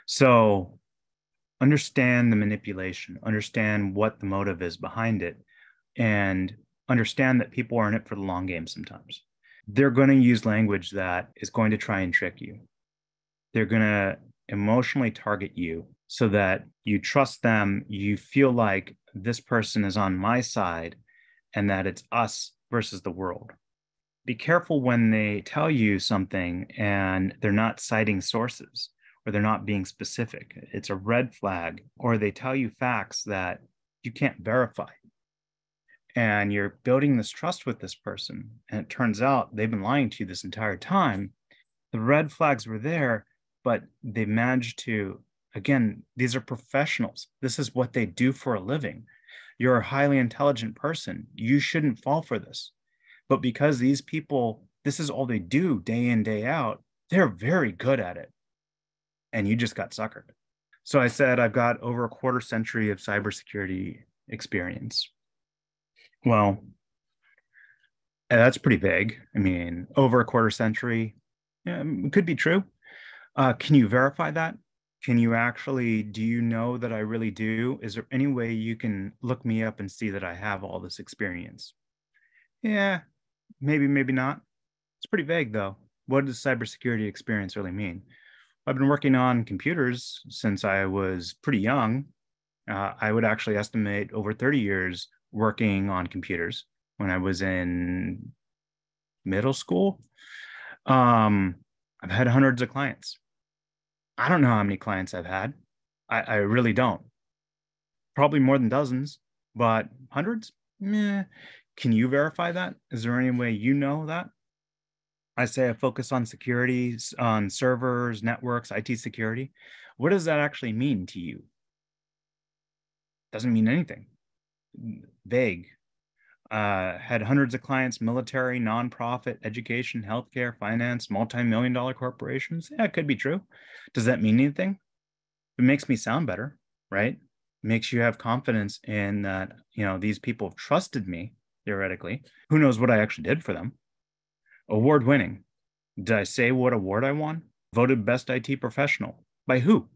So understand the manipulation, understand what the motive is behind it, and understand that people are in it for the long game sometimes. They're going to use language that is going to try and trick you. They're going to emotionally target you so that you trust them, you feel like this person is on my side and that it's us versus the world. Be careful when they tell you something and they're not citing sources or they're not being specific. It's a red flag, or they tell you facts that you can't verify. And you're building this trust with this person, and it turns out they've been lying to you this entire time. The red flags were there, but they managed to, again, these are professionals. This is what they do for a living. You're a highly intelligent person. You shouldn't fall for this. But because these people, this is all they do day in, day out, they're very good at it. And you just got suckered. So I said, I've got over a quarter century of cybersecurity experience. Well, that's pretty vague. I mean, over a quarter century, yeah, it could be true. Can you verify that? Can you actually, do you know that I really do? Is there any way you can look me up and see that I have all this experience? Yeah, maybe, maybe not. It's pretty vague though. What does cybersecurity experience really mean? I've been working on computers since I was pretty young. I would actually estimate over 30 years working on computers when I was in middle school. I've had hundreds of clients. I don't know how many clients I've had. I really don't. Probably more than dozens, but hundreds? Meh. Can you verify that? Is there any way you know that? I say I focus on security, on servers, networks, IT security. What does that actually mean to you? Doesn't mean anything. Vague. Had hundreds of clients, military, nonprofit, education, healthcare, finance, multi-million-dollar corporations. Yeah, it could be true. Does that mean anything? It makes me sound better, right? It makes you have confidence in that, these people have trusted me, theoretically. Who knows what I actually did for them? Award winning. Did I say what award I won? Voted best IT professional. By who?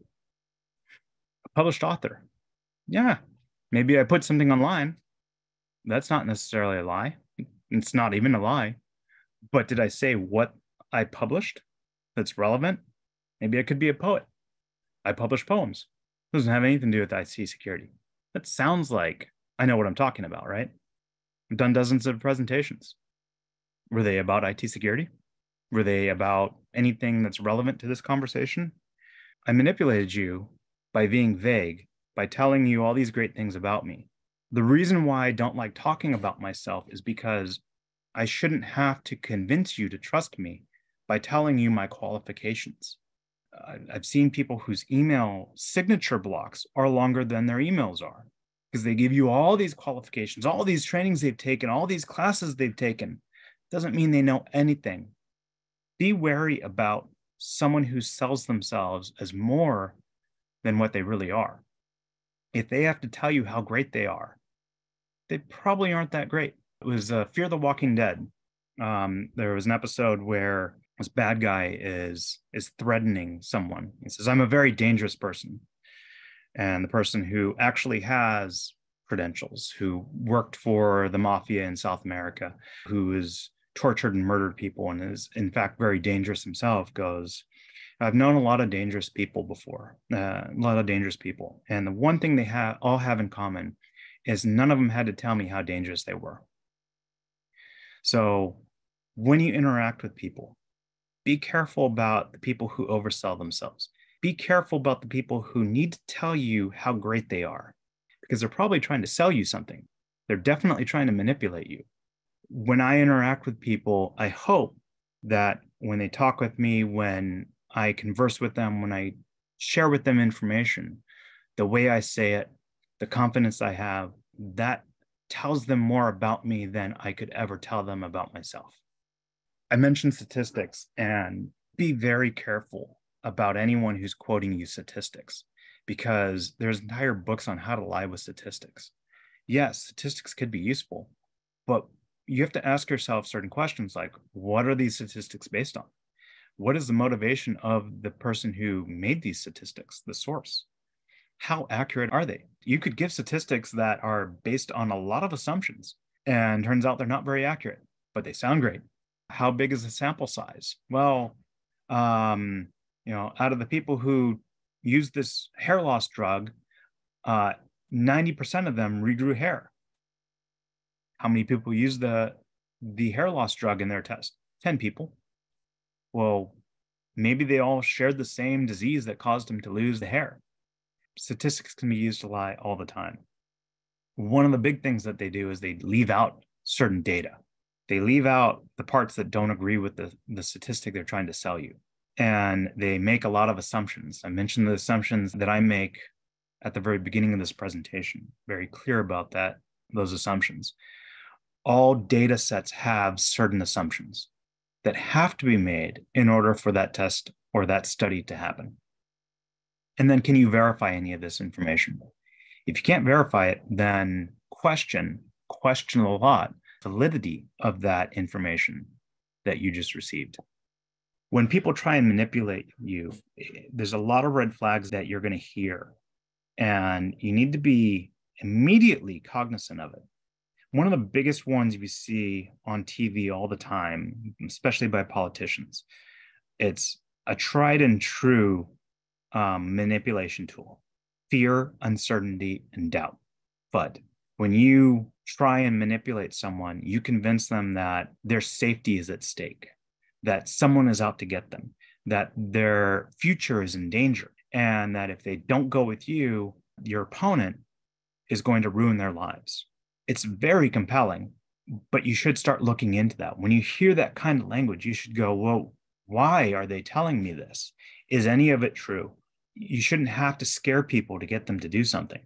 A published author. Yeah. Maybe I put something online. That's not necessarily a lie. It's not even a lie. But did I say what I published that's relevant? Maybe I could be a poet. I publish poems. Doesn't have anything to do with IT security. That sounds like I know what I'm talking about, right? I've done dozens of presentations. Were they about IT security? Were they about anything that's relevant to this conversation? I manipulated you by being vague, by telling you all these great things about me. The reason why I don't like talking about myself is because I shouldn't have to convince you to trust me by telling you my qualifications. I've seen people whose email signature blocks are longer than their emails are because they give you all these qualifications, all these trainings they've taken, all these classes they've taken. Doesn't mean they know anything. Be wary about someone who sells themselves as more than what they really are. If they have to tell you how great they are, they probably aren't that great. It was Fear the Walking Dead. There was an episode where this bad guy is threatening someone. He says, "I'm a very dangerous person." And the person who actually has credentials, who worked for the mafia in South America, who is tortured and murdered people and is in fact very dangerous himself, goes, "I've known a lot of dangerous people before, a lot of dangerous people. And the one thing they all have in common is none of them had to tell me how dangerous they were." So when you interact with people, be careful about the people who oversell themselves. Be careful about the people who need to tell you how great they are, because they're probably trying to sell you something. They're definitely trying to manipulate you. When I interact with people, I hope that when they talk with me, when I converse with them, when I share with them information, the way I say it, the confidence I have, that tells them more about me than I could ever tell them about myself. I mentioned statistics, and be very careful about anyone who's quoting you statistics, because there's entire books on how to lie with statistics. Yes, statistics could be useful, but you have to ask yourself certain questions like, what are these statistics based on? What is the motivation of the person who made these statistics, the source? How accurate are they? You could give statistics that are based on a lot of assumptions, and turns out they're not very accurate, but they sound great. How big is the sample size? Well, out of the people who used this hair loss drug, 90% of them regrew hair. How many people used the hair loss drug in their test? 10 people. Well, maybe they all shared the same disease that caused them to lose the hair. Statistics can be used to lie all the time. One of the big things that they do is they leave out certain data. They leave out the parts that don't agree with the statistic they're trying to sell you. and they make a lot of assumptions. I mentioned the assumptions that I make at the very beginning of this presentation, very clear about that, those assumptions. All data sets have certain assumptions that have to be made in order for that test or that study to happen. And then can you verify any of this information? If you can't verify it, then question a lot validity of that information that you just received. When people try and manipulate you, there's a lot of red flags that you're going to hear, and you need to be immediately cognizant of it. One of the biggest ones you see on TV all the time, especially by politicians, it's a tried and true manipulation tool: fear, uncertainty, and doubt. But when you try and manipulate someone, you convince them that their safety is at stake, that someone is out to get them, that their future is in danger, and that if they don't go with you, your opponent is going to ruin their lives. It's very compelling, but you should start looking into that. When you hear that kind of language, you should go, whoa, why are they telling me this? Is any of it true? You shouldn't have to scare people to get them to do something.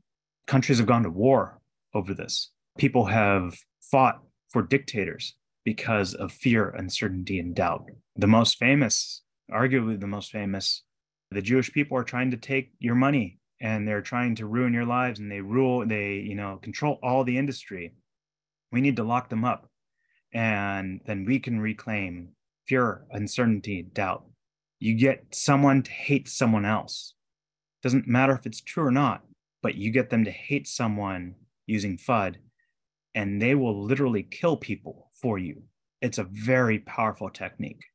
Countries have gone to war over this. People have fought for dictators because of fear, uncertainty, and doubt. The most famous, arguably the most famous, the Jewish people are trying to take your money and they're trying to ruin your lives, and they control all the industry. We need to lock them up, and then we can reclaim fear, uncertainty, doubt. You get someone to hate someone else. Doesn't matter if it's true or not, but you get them to hate someone using FUD, and they will literally kill people for you. It's a very powerful technique.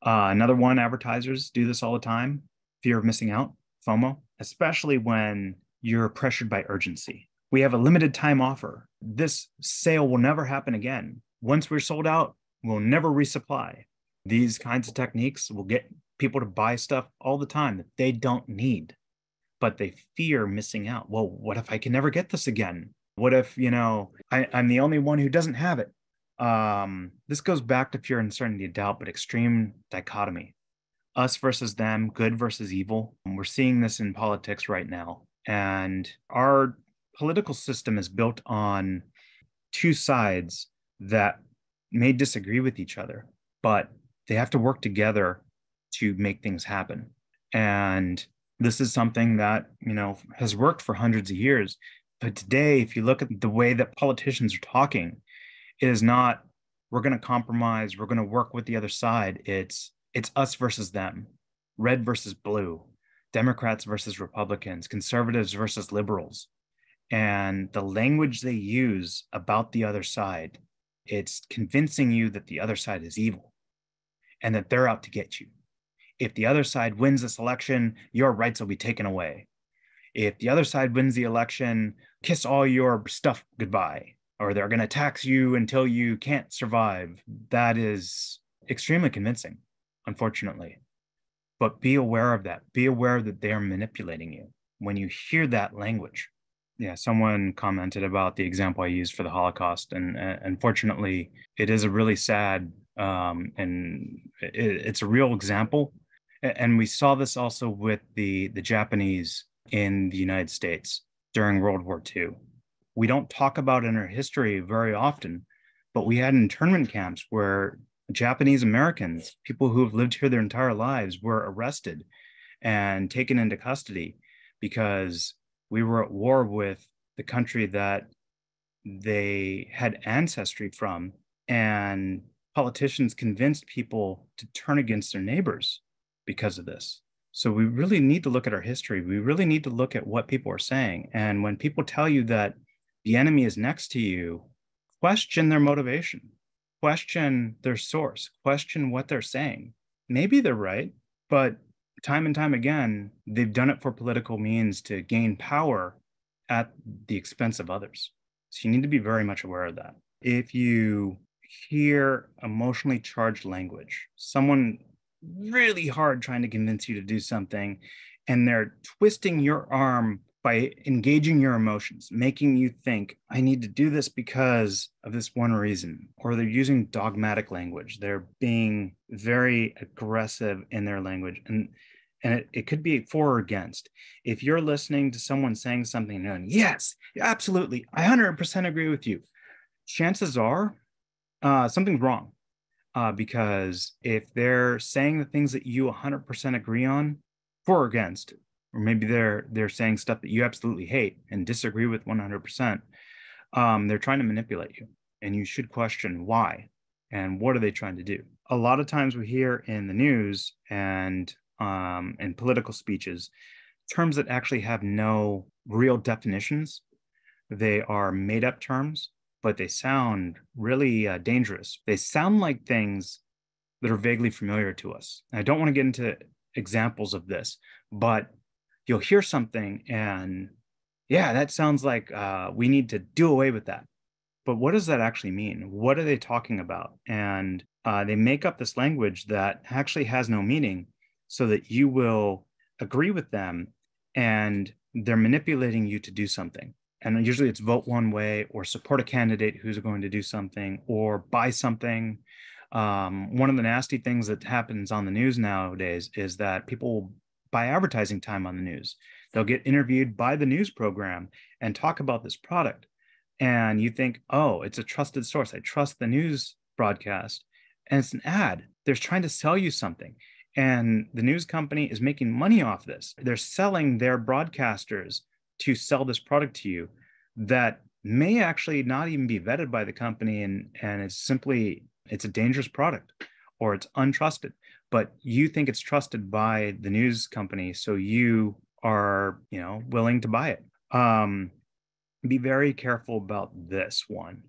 Another one, advertisers do this all the time: fear of missing out, FOMO, especially when you're pressured by urgency. We have a limited time offer. This sale will never happen again. Once we're sold out, we'll never resupply. These kinds of techniques will get people to buy stuff all the time that they don't need, but they fear missing out. Well, what if I can never get this again? What if, I'm the only one who doesn't have it? This goes back to fear, uncertainty, and doubt, but extreme dichotomy. Us versus them, good versus evil. We're seeing this in politics right now. And our political system is built on two sides that may disagree with each other, but they have to work together to make things happen. And this is something that, has worked for hundreds of years. But today, if you look at the way that politicians are talking, it is not, we're going to compromise, we're going to work with the other side. It's us versus them, red versus blue, Democrats versus Republicans, conservatives versus liberals. And the language they use about the other side, it's convincing you that the other side is evil and that they're out to get you. If the other side wins this election, your rights will be taken away. If the other side wins the election, kiss all your stuff goodbye, or they're going to tax you until you can't survive. That is extremely convincing, unfortunately. But be aware of that. Be aware that they are manipulating you when you hear that language. Yeah, someone commented about the example I used for the Holocaust, and unfortunately, it is a really sad and it's a real example. And we saw this also with the Japanese in the United States during World War II. We don't talk about it in our history very often, but we had internment camps where Japanese Americans, people who have lived here their entire lives, were arrested and taken into custody because we were at war with the country that they had ancestry from, and politicians convinced people to turn against their neighbors because of this. So we really need to look at our history. We really need to look at what people are saying. And when people tell you that the enemy is next to you, question their motivation, question their source, question what they're saying. Maybe they're right, but time and time again, they've done it for political means to gain power at the expense of others. So you need to be very much aware of that. If you hear emotionally charged language, someone really hard trying to convince you to do something, and they're twisting your arm by engaging your emotions, making you think, I need to do this because of this one reason, or they're using dogmatic language. They're being very aggressive in their language. And it could be for or against. If you're listening to someone saying something and yes, absolutely, I 100% agree with you, chances are something's wrong. Because if they're saying the things that you 100% agree on, for or against, or maybe they're saying stuff that you absolutely hate and disagree with 100%, they're trying to manipulate you, and you should question why and what are they trying to do. A lot of times we hear in the news and political speeches terms that actually have no real definitions. They are made up terms, but they sound really dangerous. They sound like things that are vaguely familiar to us. I don't want to get into examples of this, but you'll hear something and yeah, that sounds like we need to do away with that. But what does that actually mean? What are they talking about? And they make up this language that actually has no meaning so that you will agree with them, and they're manipulating you to do something. And usually it's vote one way or support a candidate who's going to do something or buy something. One of the nasty things that happens on the news nowadays is that people buy advertising time on the news. They'll get interviewed by the news program and talk about this product. And you think, oh, it's a trusted source. I trust the news broadcast. And it's an ad. They're trying to sell you something. And the news company is making money off this. They're selling their broadcasters to sell this product to you that may actually not even be vetted by the company, and it's a dangerous product, or it's untrusted, but you think it's trusted by the news company, so you are willing to buy it. Be very careful about this one.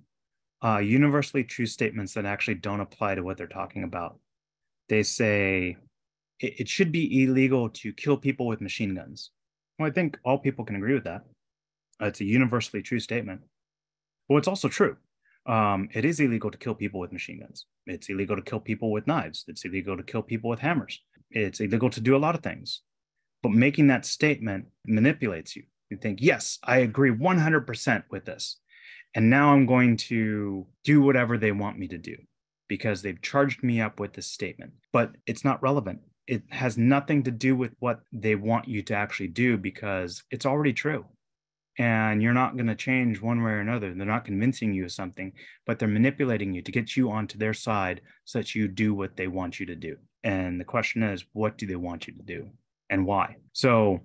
Universally true statements that actually don't apply to what they're talking about. They say it should be illegal to kill people with machine guns. Well, I think all people can agree with that. It's a universally true statement. Well, it's also true. It is illegal to kill people with machine guns. It's illegal to kill people with knives. It's illegal to kill people with hammers. It's illegal to do a lot of things. But making that statement manipulates you. You think, yes, I agree 100% with this. And now I'm going to do whatever they want me to do because they've charged me up with this statement. But it's not relevant. It has nothing to do with what they want you to actually do because it's already true. And you're not going to change one way or another. They're not convincing you of something, but they're manipulating you to get you onto their side so that you do what they want you to do. And the question is, what do they want you to do and why? So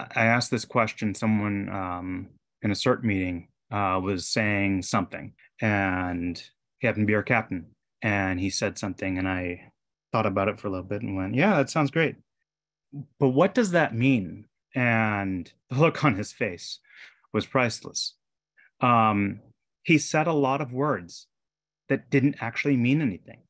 I asked this question. Someone in a CERT meeting was saying something, and he happened to be our captain. And he said something, and I thought about it for a little bit and went, yeah, that sounds great. But what does that mean? And the look on his face was priceless. He said a lot of words that didn't actually mean anything.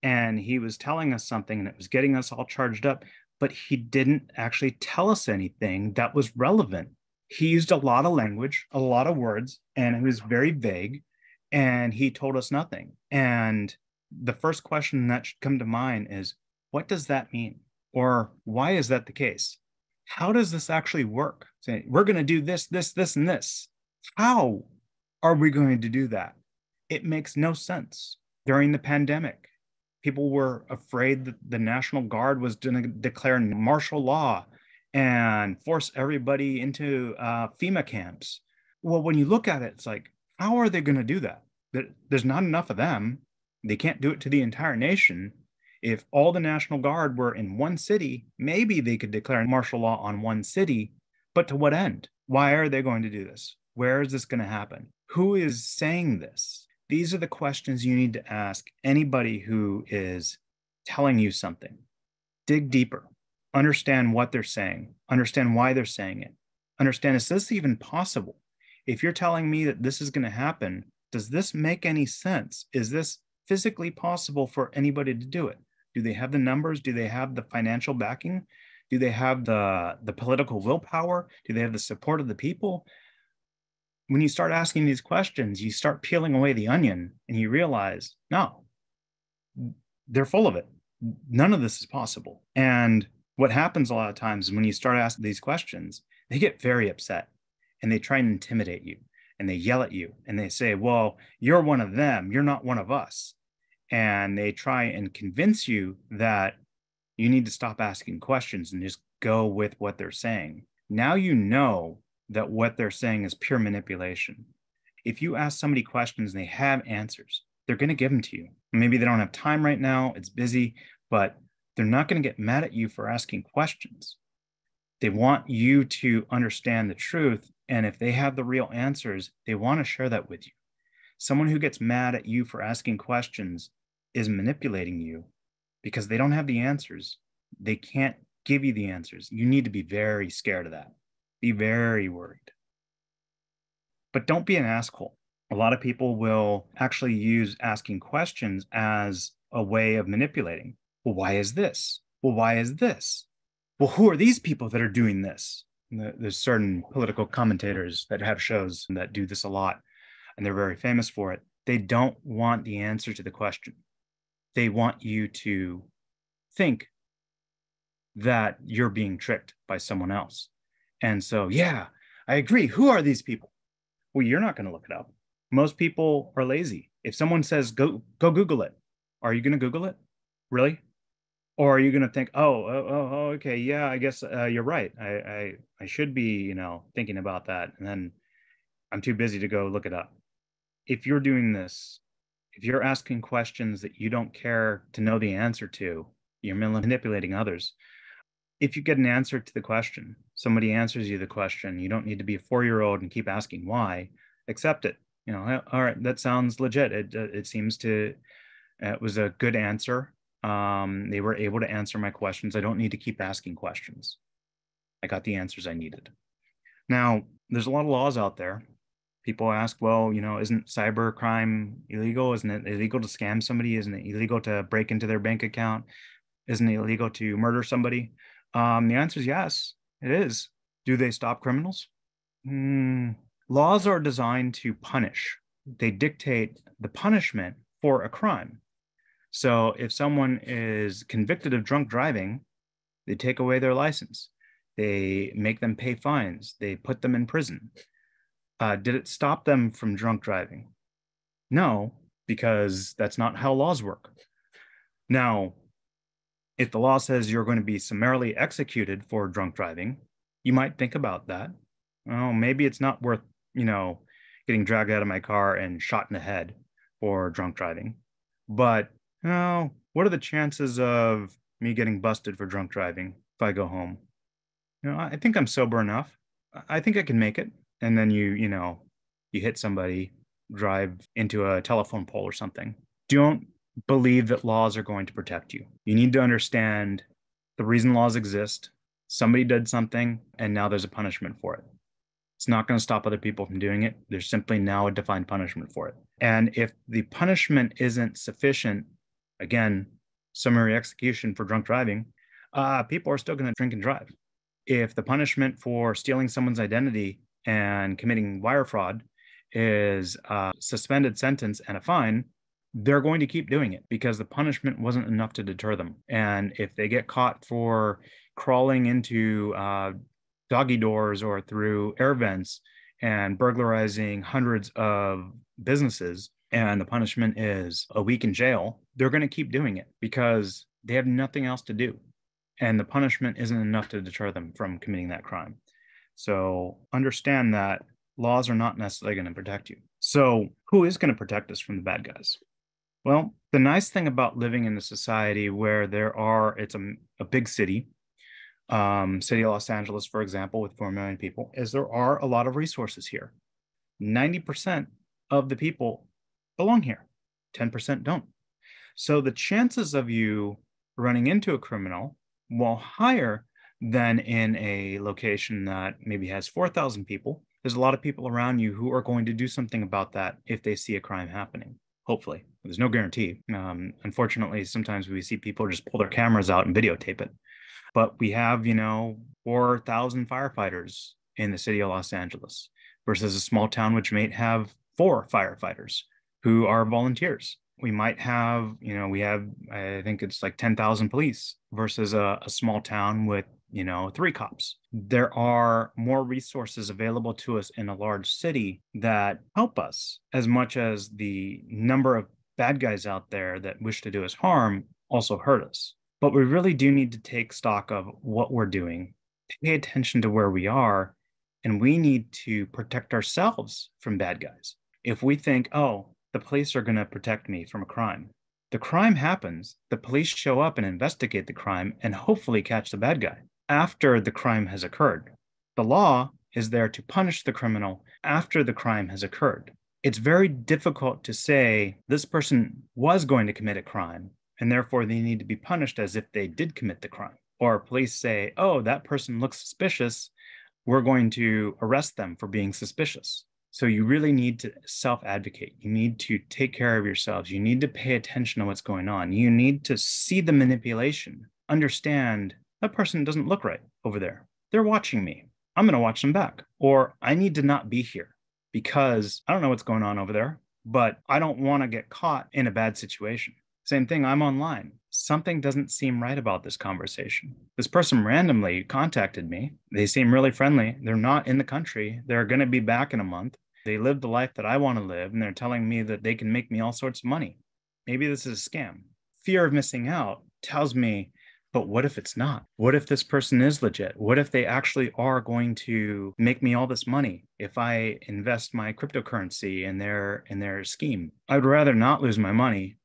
And he was telling us something, and it was getting us all charged up, but he didn't actually tell us anything that was relevant. He used a lot of language, a lot of words, and it was very vague, and he told us nothing. And the first question that should come to mind is, what does that mean? Or why is that the case? How does this actually work? Say, we're going to do this, this, this, and this. How are we going to do that? It makes no sense. During the pandemic, people were afraid that the National Guard was going to declare martial law and force everybody into FEMA camps. Well, when you look at it, it's like, how are they going to do that? There's not enough of them. They can't do it to the entire nation. If all the National Guard were in one city, maybe they could declare martial law on one city, but to what end? Why are they going to do this? Where is this going to happen? Who is saying this? These are the questions you need to ask anybody who is telling you something. Dig deeper. Understand what they're saying. Understand why they're saying it. Understand, is this even possible? If you're telling me that this is going to happen, does this make any sense? Is this physically possible for anybody to do it? Do they have the numbers? Do they have the financial backing? Do they have the political willpower? Do they have the support of the people? When you start asking these questions, you start peeling away the onion and you realize, no, they're full of it. None of this is possible. And what happens a lot of times is when you start asking these questions, they get very upset and they try and intimidate you and they yell at you and they say, well, you're one of them, you're not one of us. And they try and convince you that you need to stop asking questions and just go with what they're saying. Now you know that what they're saying is pure manipulation. If you ask somebody questions and they have answers, they're going to give them to you. Maybe they don't have time right now, it's busy, but they're not going to get mad at you for asking questions. They want you to understand the truth. And if they have the real answers, they want to share that with you. Someone who gets mad at you for asking questions is manipulating you because they don't have the answers. They can't give you the answers. You need to be very scared of that. Be very worried. But don't be an asshole. A lot of people will actually use asking questions as a way of manipulating. Well, why is this? Well, why is this? Well, who are these people that are doing this? There's certain political commentators that have shows that do this a lot, and they're very famous for it. They don't want the answer to the question. They want you to think that you're being tricked by someone else. And so, yeah, I agree. Who are these people? Well, you're not going to look it up. Most people are lazy. If someone says, go Google it, are you going to Google it? Really? Or are you going to think, oh, okay, yeah, I guess you're right. I should be, thinking about that. And then I'm too busy to go look it up. If you're doing this, if you're asking questions that you don't care to know the answer to, you're manipulating others. If you get an answer to the question, somebody answers you the question, you don't need to be a 4-year-old and keep asking why. Accept it. All right, that sounds legit. It seems to, it was a good answer. They were able to answer my questions. I don't need to keep asking questions. I got the answers I needed. Now, there's a lot of laws out there. People ask, well, isn't cyber crime illegal? Isn't it illegal to scam somebody? Isn't it illegal to break into their bank account? Isn't it illegal to murder somebody? The answer is yes, it is. Do they stop criminals? Laws are designed to punish. They dictate the punishment for a crime. So if someone is convicted of drunk driving, they take away their license. They make them pay fines. They put them in prison. Did it stop them from drunk driving? No, because that's not how laws work. Now, if the law says you're going to be summarily executed for drunk driving, you might think about that. Oh, maybe it's not worth, getting dragged out of my car and shot in the head for drunk driving. But, what are the chances of me getting busted for drunk driving if I go home? I think I'm sober enough. I think I can make it. And then you hit somebody, drive into a telephone pole or something. Don't believe that laws are going to protect you. You need to understand the reason laws exist. Somebody did something, and now there's a punishment for it. It's not going to stop other people from doing it. There's simply now a defined punishment for it. And if the punishment isn't sufficient, again, summary execution for drunk driving, people are still going to drink and drive. If the punishment for stealing someone's identity and committing wire fraud is a suspended sentence and a fine, they're going to keep doing it because the punishment wasn't enough to deter them. And if they get caught for crawling into doggy doors or through air vents and burglarizing hundreds of businesses, and the punishment is a week in jail, they're going to keep doing it because they have nothing else to do. And the punishment isn't enough to deter them from committing that crime. So understand that laws are not necessarily going to protect you. So who is going to protect us from the bad guys? Well, the nice thing about living in a society where it's a big city, city of Los Angeles, for example, with 4 million people, is there are a lot of resources here. 90% of the people belong here. 10% don't. So the chances of you running into a criminal, while higher than in a location that maybe has 4,000 people, there's a lot of people around you who are going to do something about that if they see a crime happening. Hopefully. There's no guarantee. Unfortunately, sometimes we see people just pull their cameras out and videotape it. But we have, 4,000 firefighters in the city of Los Angeles versus a small town which may have 4 firefighters who are volunteers. We might have, we have, I think it's like 10,000 police versus a small town with, 3 cops. There are more resources available to us in a large city that help us as much as the number of bad guys out there that wish to do us harm also hurt us. But we really do need to take stock of what we're doing, pay attention to where we are, and we need to protect ourselves from bad guys. If we think, oh, the police are going to protect me from a crime, the crime happens, the police show up and investigate the crime and hopefully catch the bad guy after the crime has occurred. The law is there to punish the criminal after the crime has occurred. It's very difficult to say this person was going to commit a crime and therefore they need to be punished as if they did commit the crime. Or police say, oh, that person looks suspicious, we're going to arrest them for being suspicious. So you really need to self-advocate. You need to take care of yourselves. You need to pay attention to what's going on. You need to see the manipulation, understand that person doesn't look right over there. They're watching me. I'm going to watch them back. Or I need to not be here because I don't know what's going on over there, but I don't want to get caught in a bad situation. Same thing, I'm online. Something doesn't seem right about this conversation. This person randomly contacted me. They seem really friendly. They're not in the country. They're going to be back in a month. They live the life that I want to live, and they're telling me that they can make me all sorts of money. Maybe this is a scam. Fear of missing out tells me, but what if it's not? What if this person is legit? What if they actually are going to make me all this money if I invest my cryptocurrency in their scheme? I'd rather not lose my money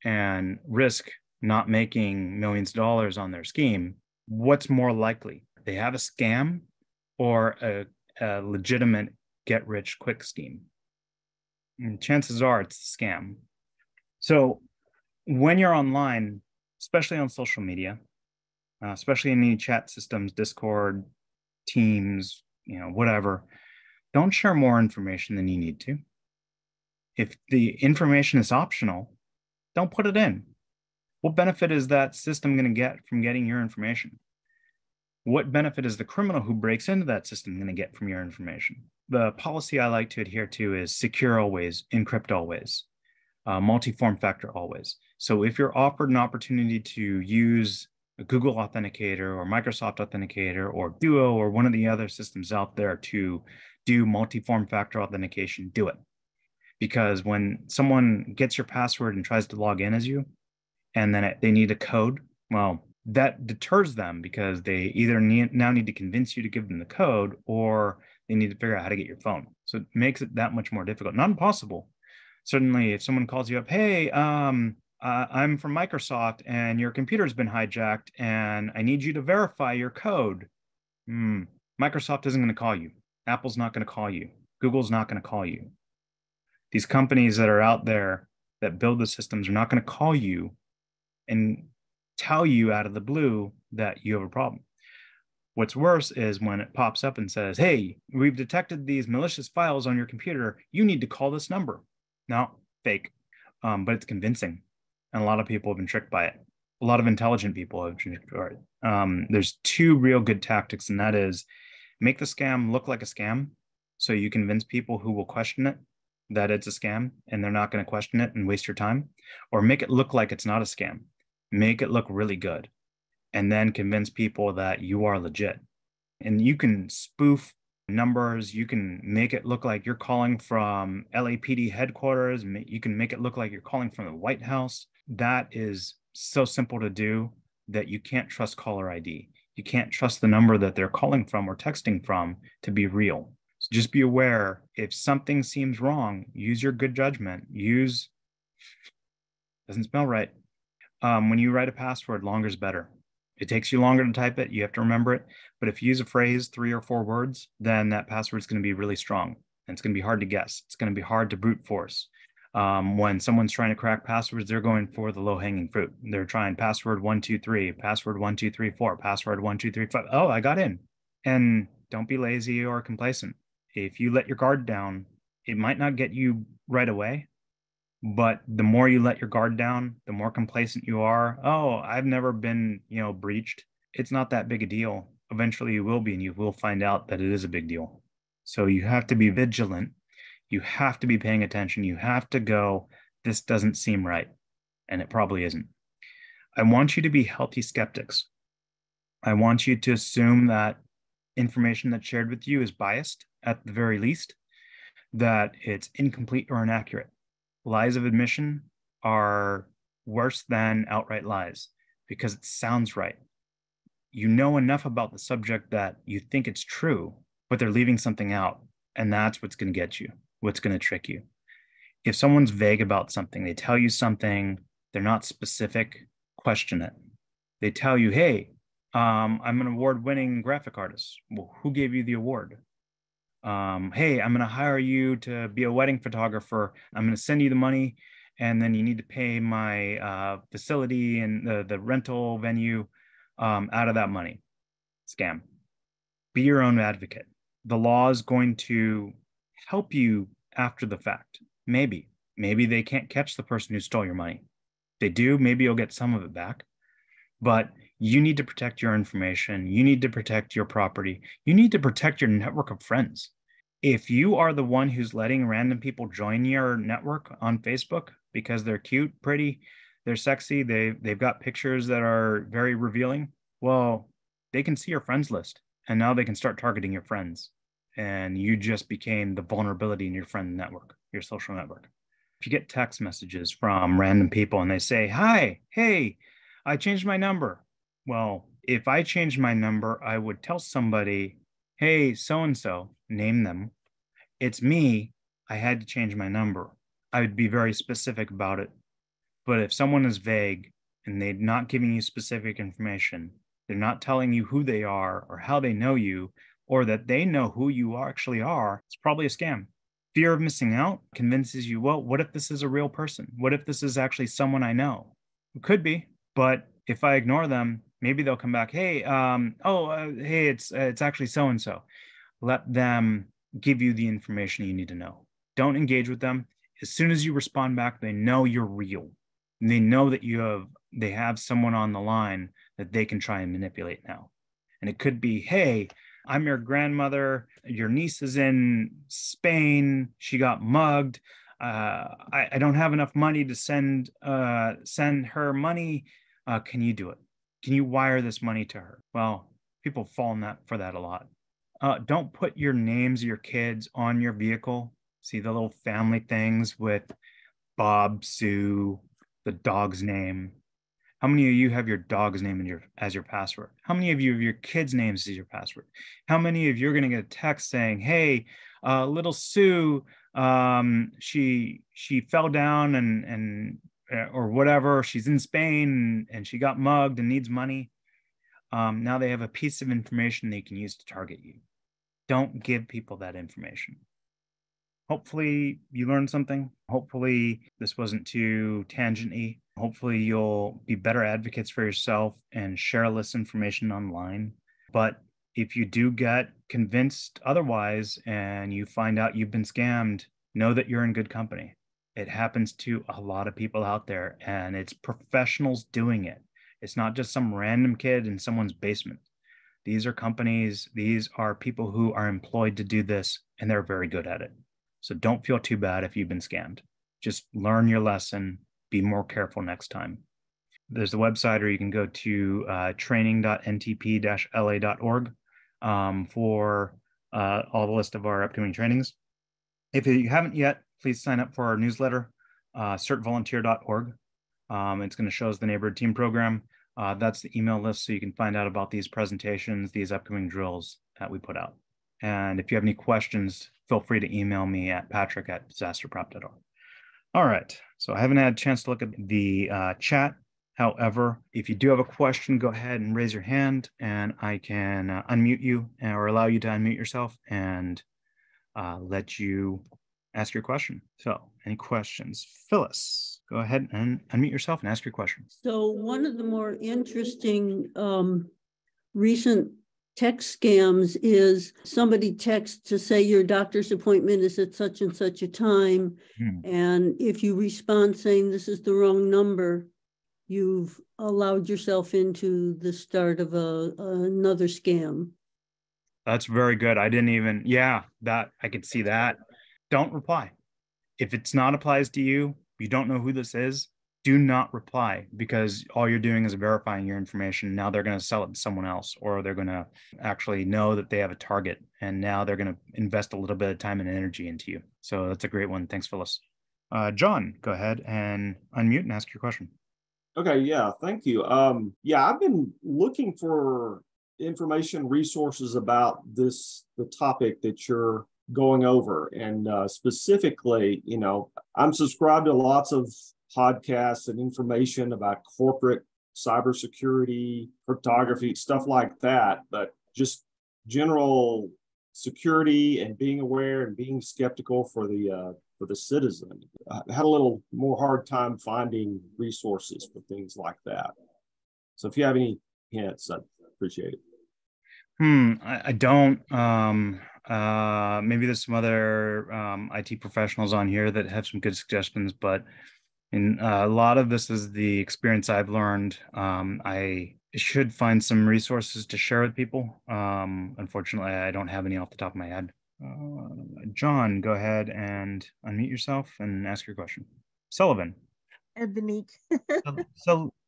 and risk not making millions of dollars on their scheme. What's more likely? They have a scam or a legitimate get-rich-quick scheme? And chances are it's a scam. So when you're online, especially on social media, especially in any chat systems, Discord, Teams, whatever, don't share more information than you need to. If the information is optional, don't put it in. What benefit is that system going to get from getting your information? What benefit is the criminal who breaks into that system going to get from your information? The policy I like to adhere to is secure always, encrypt always, multi-form factor always. So if you're offered an opportunity to use a Google Authenticator or Microsoft Authenticator or Duo or one of the other systems out there to do multi-form factor authentication, do it. Because when someone gets your password and tries to log in as you, and then they need a code, well, that deters them because they either now need to convince you to give them the code or they need to figure out how to get your phone. So it makes it that much more difficult. Not impossible. Certainly, if someone calls you up, hey, I'm from Microsoft and your computer's been hijacked and I need you to verify your code. Microsoft isn't going to call you. Apple's not going to call you. Google's not going to call you. These companies that are out there that build the systems are not going to call you and tell you out of the blue that you have a problem. What's worse is when it pops up and says, hey, we've detected these malicious files on your computer. You need to call this number. No, fake, but it's convincing. And a lot of people have been tricked by it. A lot of intelligent people have been tricked by it. There's 2 real good tactics, and that is make the scam look like a scam. So you convince people who will question it that it's a scam and they're not going to question it and waste your time, or make it look like it's not a scam. Make it look really good, and then convince people that you are legit. And you can spoof numbers. You can make it look like you're calling from LAPD headquarters. You can make it look like you're calling from the White House. That is so simple to do that you can't trust caller ID. You can't trust the number that they're calling from or texting from to be real. So just be aware, if something seems wrong, use your good judgment. Doesn't smell right. When you write a password, longer is better. It takes you longer to type it. You have to remember it. But if you use a phrase, 3 or 4 words, then that password is going to be really strong. And it's going to be hard to guess. It's going to be hard to brute force. When someone's trying to crack passwords, they're going for the low-hanging fruit. They're trying password 123, password 1234, password 1235. Oh, I got in. And don't be lazy or complacent. If you let your guard down, it might not get you right away. But the more you let your guard down, the more complacent you are. Oh, I've never been, breached. It's not that big a deal. Eventually you will be, and you will find out that it is a big deal. So you have to be vigilant. You have to be paying attention. You have to go this doesn't seem right. And it probably isn't. I want you to be healthy skeptics. I want you to assume that information that's shared with you is biased at the very least, that it's incomplete or inaccurate. Lies of admission are worse than outright lies because it sounds right. You know enough about the subject that you think it's true, but they're leaving something out. And that's what's going to get you, what's going to trick you. If someone's vague about something, they tell you something, they're not specific, question it. They tell you, hey, I'm an award-winning graphic artist. Well, who gave you the award? Hey, I'm going to hire you to be a wedding photographer. I'm going to send you the money, and then you need to pay my facility and the rental venue out of that money. Scam. Be your own advocate. The law is going to help you after the fact. Maybe they can't catch the person who stole your money. If they do, maybe you'll get some of it back. But you need to protect your information. You need to protect your property. You need to protect your network of friends. If you are the one who's letting random people join your network on Facebook because they're cute, pretty, they're sexy, they've got pictures that are very revealing, well, they can see your friends list. And now they can start targeting your friends. And you just became the vulnerability in your friend network, your social network. If you get text messages from random people and they say, hi, hey, I changed my number. Well, if I changed my number, I would tell somebody, hey, so-and-so, name them. It's me. I had to change my number. I would be very specific about it. But if someone is vague and they're not giving you specific information, they're not telling you who they are or how they know you, or that they know who you actually are, it's probably a scam. Fear of missing out convinces you, well, what if this is a real person? What if this is actually someone I know? It could be, but if I ignore them, maybe they'll come back, hey, hey, it's actually so-and-so. Let them give you the information you need to know. Don't engage with them. As soon as you respond back, they know you're real. And they know that they have someone on the line that they can try and manipulate now. And it could be, hey, I'm your grandmother. Your niece is in Spain. She got mugged. I don't have enough money to send her money. Can you do it? Can you wire this money to her? Well, people fall for that a lot. Don't put your names of your kids on your vehicle. See the little family things with Bob, Sue, the dog's name. How many of you have your dog's name as your password? How many of you have your kids' names as your password? How many of you are going to get a text saying, hey, little Sue, she fell down and or whatever, she's in Spain and she got mugged and needs money. Now they have a piece of information they can use to target you. Don't give people that information. Hopefully you learned something. Hopefully this wasn't too tangent-y. Hopefully you'll be better advocates for yourself and share less information online. But if you do get convinced otherwise and you find out you've been scammed, know that you're in good company. It happens to a lot of people out there, and it's professionals doing it. It's not just some random kid in someone's basement. These are companies, these are people who are employed to do this, and they're very good at it. So don't feel too bad if you've been scammed. Just learn your lesson, be more careful next time. There's the website, or you can go to training.ntp-la.org for all the list of our upcoming trainings. If you haven't yet, please sign up for our newsletter, certvolunteer.org. It's going to show us the neighborhood team program. That's the email list, so you can find out about these presentations, these upcoming drills that we put out. And if you have any questions, feel free to email me at patrick@disasterprop.org. All right, so I haven't had a chance to look at the chat. However, if you do have a question, go ahead and raise your hand and I can unmute you or allow you to unmute yourself and let you ask your question. So any questions? Phyllis, go ahead and unmute yourself and ask your question. So one of the more interesting recent text scams is somebody texts to say your doctor's appointment is at such and such a time. And if you respond saying this is the wrong number, you've allowed yourself into the start of another scam. That's very good. I didn't even, that I could see that. Don't reply. If it's not applies to you, you don't know who this is, do not reply, because all you're doing is verifying your information. Now they're going to sell it to someone else, or they're going to actually know that they have a target, and now they're going to invest a little bit of time and energy into you. So that's a great one. Thanks, Phyllis. John, go ahead and unmute and ask your question. Okay, yeah, thank you. Yeah, I've been looking for information resources about the topic that you're going over. And specifically, I'm subscribed to lots of podcasts and information about corporate cybersecurity, cryptography, stuff like that, but just general security and being aware and being skeptical for the citizen. I had a little more hard time finding resources for things like that. So if you have any hints, I'd appreciate it. I don't. Maybe there's some other IT professionals on here that have some good suggestions, but a lot of this is the experience I've learned. I should find some resources to share with people. Unfortunately, I don't have any off the top of my head. John, go ahead and unmute yourself and ask your question. Sullivan. Ebonique.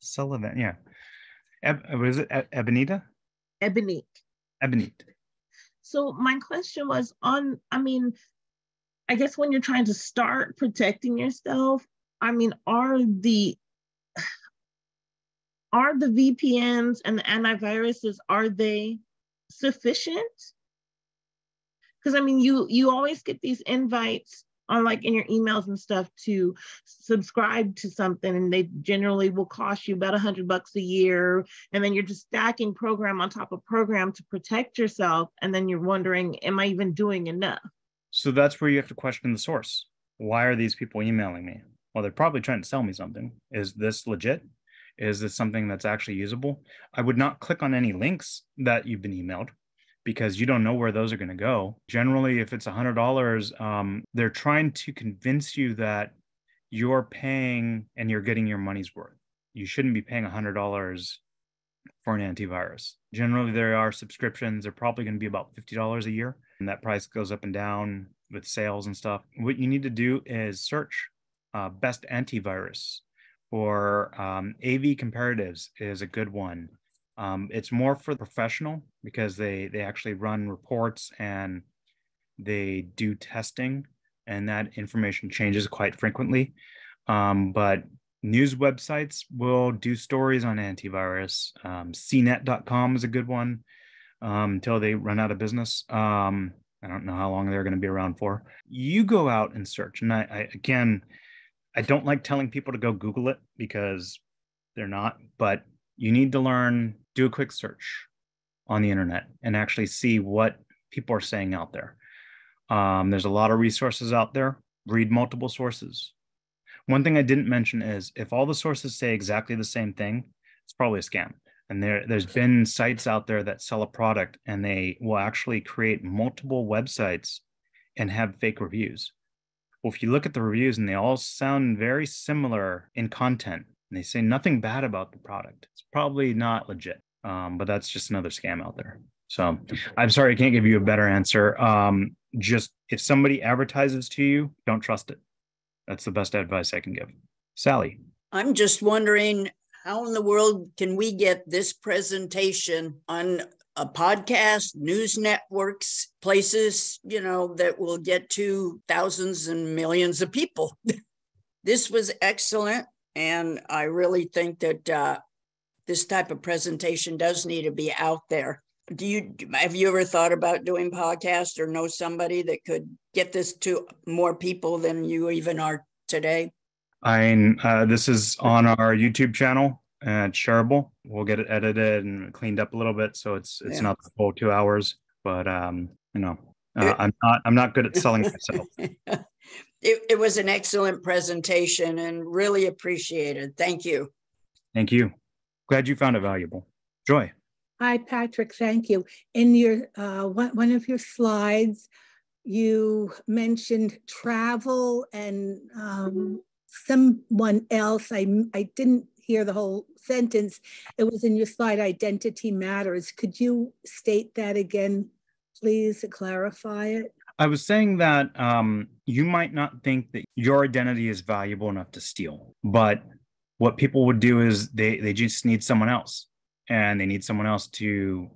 Sullivan, yeah. Was it Ebonita? Ebonique. Ebonite. So my question was I guess when you're trying to start protecting yourself, are the VPNs and the antiviruses, are they sufficient? Because you always get these invites on, like, in your emails and stuff to subscribe to something, and they generally will cost you about $100 a year, and then you're just stacking program on top of program to protect yourself, and then you're wondering, am I even doing enough? So that's where you have to question the source. Why are these people emailing me? Well, they're probably trying to sell me something. Is this legit? Is this something that's actually usable? I would not click on any links that you've been emailed, because you don't know where those are going to go. Generally, if it's $100, they're trying to convince you that you're paying and you're getting your money's worth. You shouldn't be paying $100 for an antivirus. Generally, there are subscriptions. They're probably going to be about $50 a year, and that price goes up and down with sales and stuff. What you need to do is search best antivirus, or AV Comparatives is a good one. It's more for the professional, because they actually run reports and they do testing, and that information changes quite frequently. But news websites will do stories on antivirus. CNET.com is a good one until they run out of business. I don't know how long they're going to be around for. You go out and search. And I don't like telling people to go Google it, because they're not, but you need to learn, do a quick search on the internet and actually see what people are saying out there. There's a lot of resources out there. Read multiple sources. One thing I didn't mention is, if all the sources say exactly the same thing, it's probably a scam. And there's been sites out there that sell a product, and they will actually create multiple websites and have fake reviews. Well, if you look at the reviews and they all sound very similar in content, and they say nothing bad about the product, it's probably not legit. But that's just another scam out there. So I'm sorry, I can't give you a better answer. Just if somebody advertises to you, don't trust it. That's the best advice I can give. Sally. I'm just wondering, how in the world can we get this presentation on a podcast, news networks, places, that will get to thousands and millions of people? This was excellent. And I really think that this type of presentation does need to be out there. Have you ever thought about doing podcasts, or know somebody that could get this to more people than you even are today? This is on our YouTube channel, and it's shareable. We'll get it edited and cleaned up a little bit, so it's not the full 2 hours. But I'm not good at selling myself. It was an excellent presentation and really appreciated. Thank you. Thank you. Glad you found it valuable. Joy. Hi, Patrick. Thank you. In your one of your slides, you mentioned travel and someone else. I didn't hear the whole sentence. It was in your slide, identity matters. Could you state that again, please, to clarify it? I was saying that you might not think that your identity is valuable enough to steal, but what people would do is they just need someone else, and they need someone else to,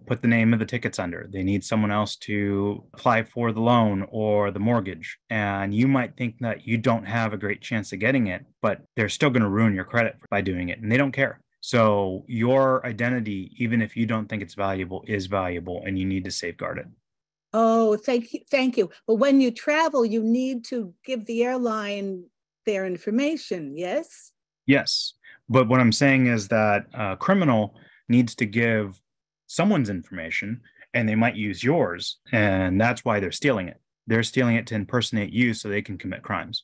put the name of the tickets under. They need someone else to apply for the loan or the mortgage. And you might think that you don't have a great chance of getting it, but they're still going to ruin your credit by doing it, and they don't care. So your identity, even if you don't think it's valuable, is valuable, and you need to safeguard it. Oh, thank you. Thank you. But when you travel, you need to give the airline their information, yes? Yes. But what I'm saying is that a criminal needs to give someone's information, and they might use yours. And that's why they're stealing it. They're stealing it to impersonate you so they can commit crimes.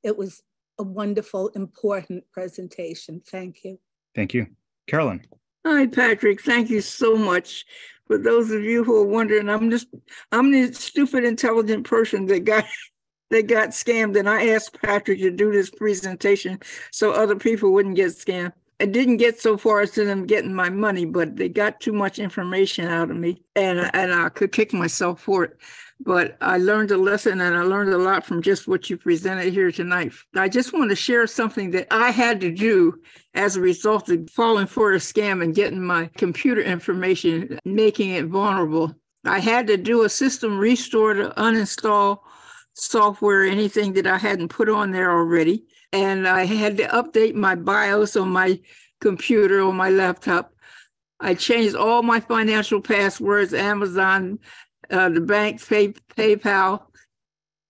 It was a wonderful, important presentation. Thank you. Thank you. Carolyn. Hi, Patrick. Thank you so much. For those of you who are wondering, I'm the stupid, intelligent person that got scammed, and I asked Patrick to do this presentation so other people wouldn't get scammed. I didn't get so far as to them getting my money, but they got too much information out of me, and I could kick myself for it. But I learned a lesson, and I learned a lot from just what you presented here tonight. I just want to share something that I had to do as a result of falling for a scam and getting my computer information, making it vulnerable. I had to do a system restore to uninstall software, anything that I hadn't put on there already. And I had to update my BIOS on my computer or my laptop. I changed all my financial passwords, Amazon, the bank, PayPal.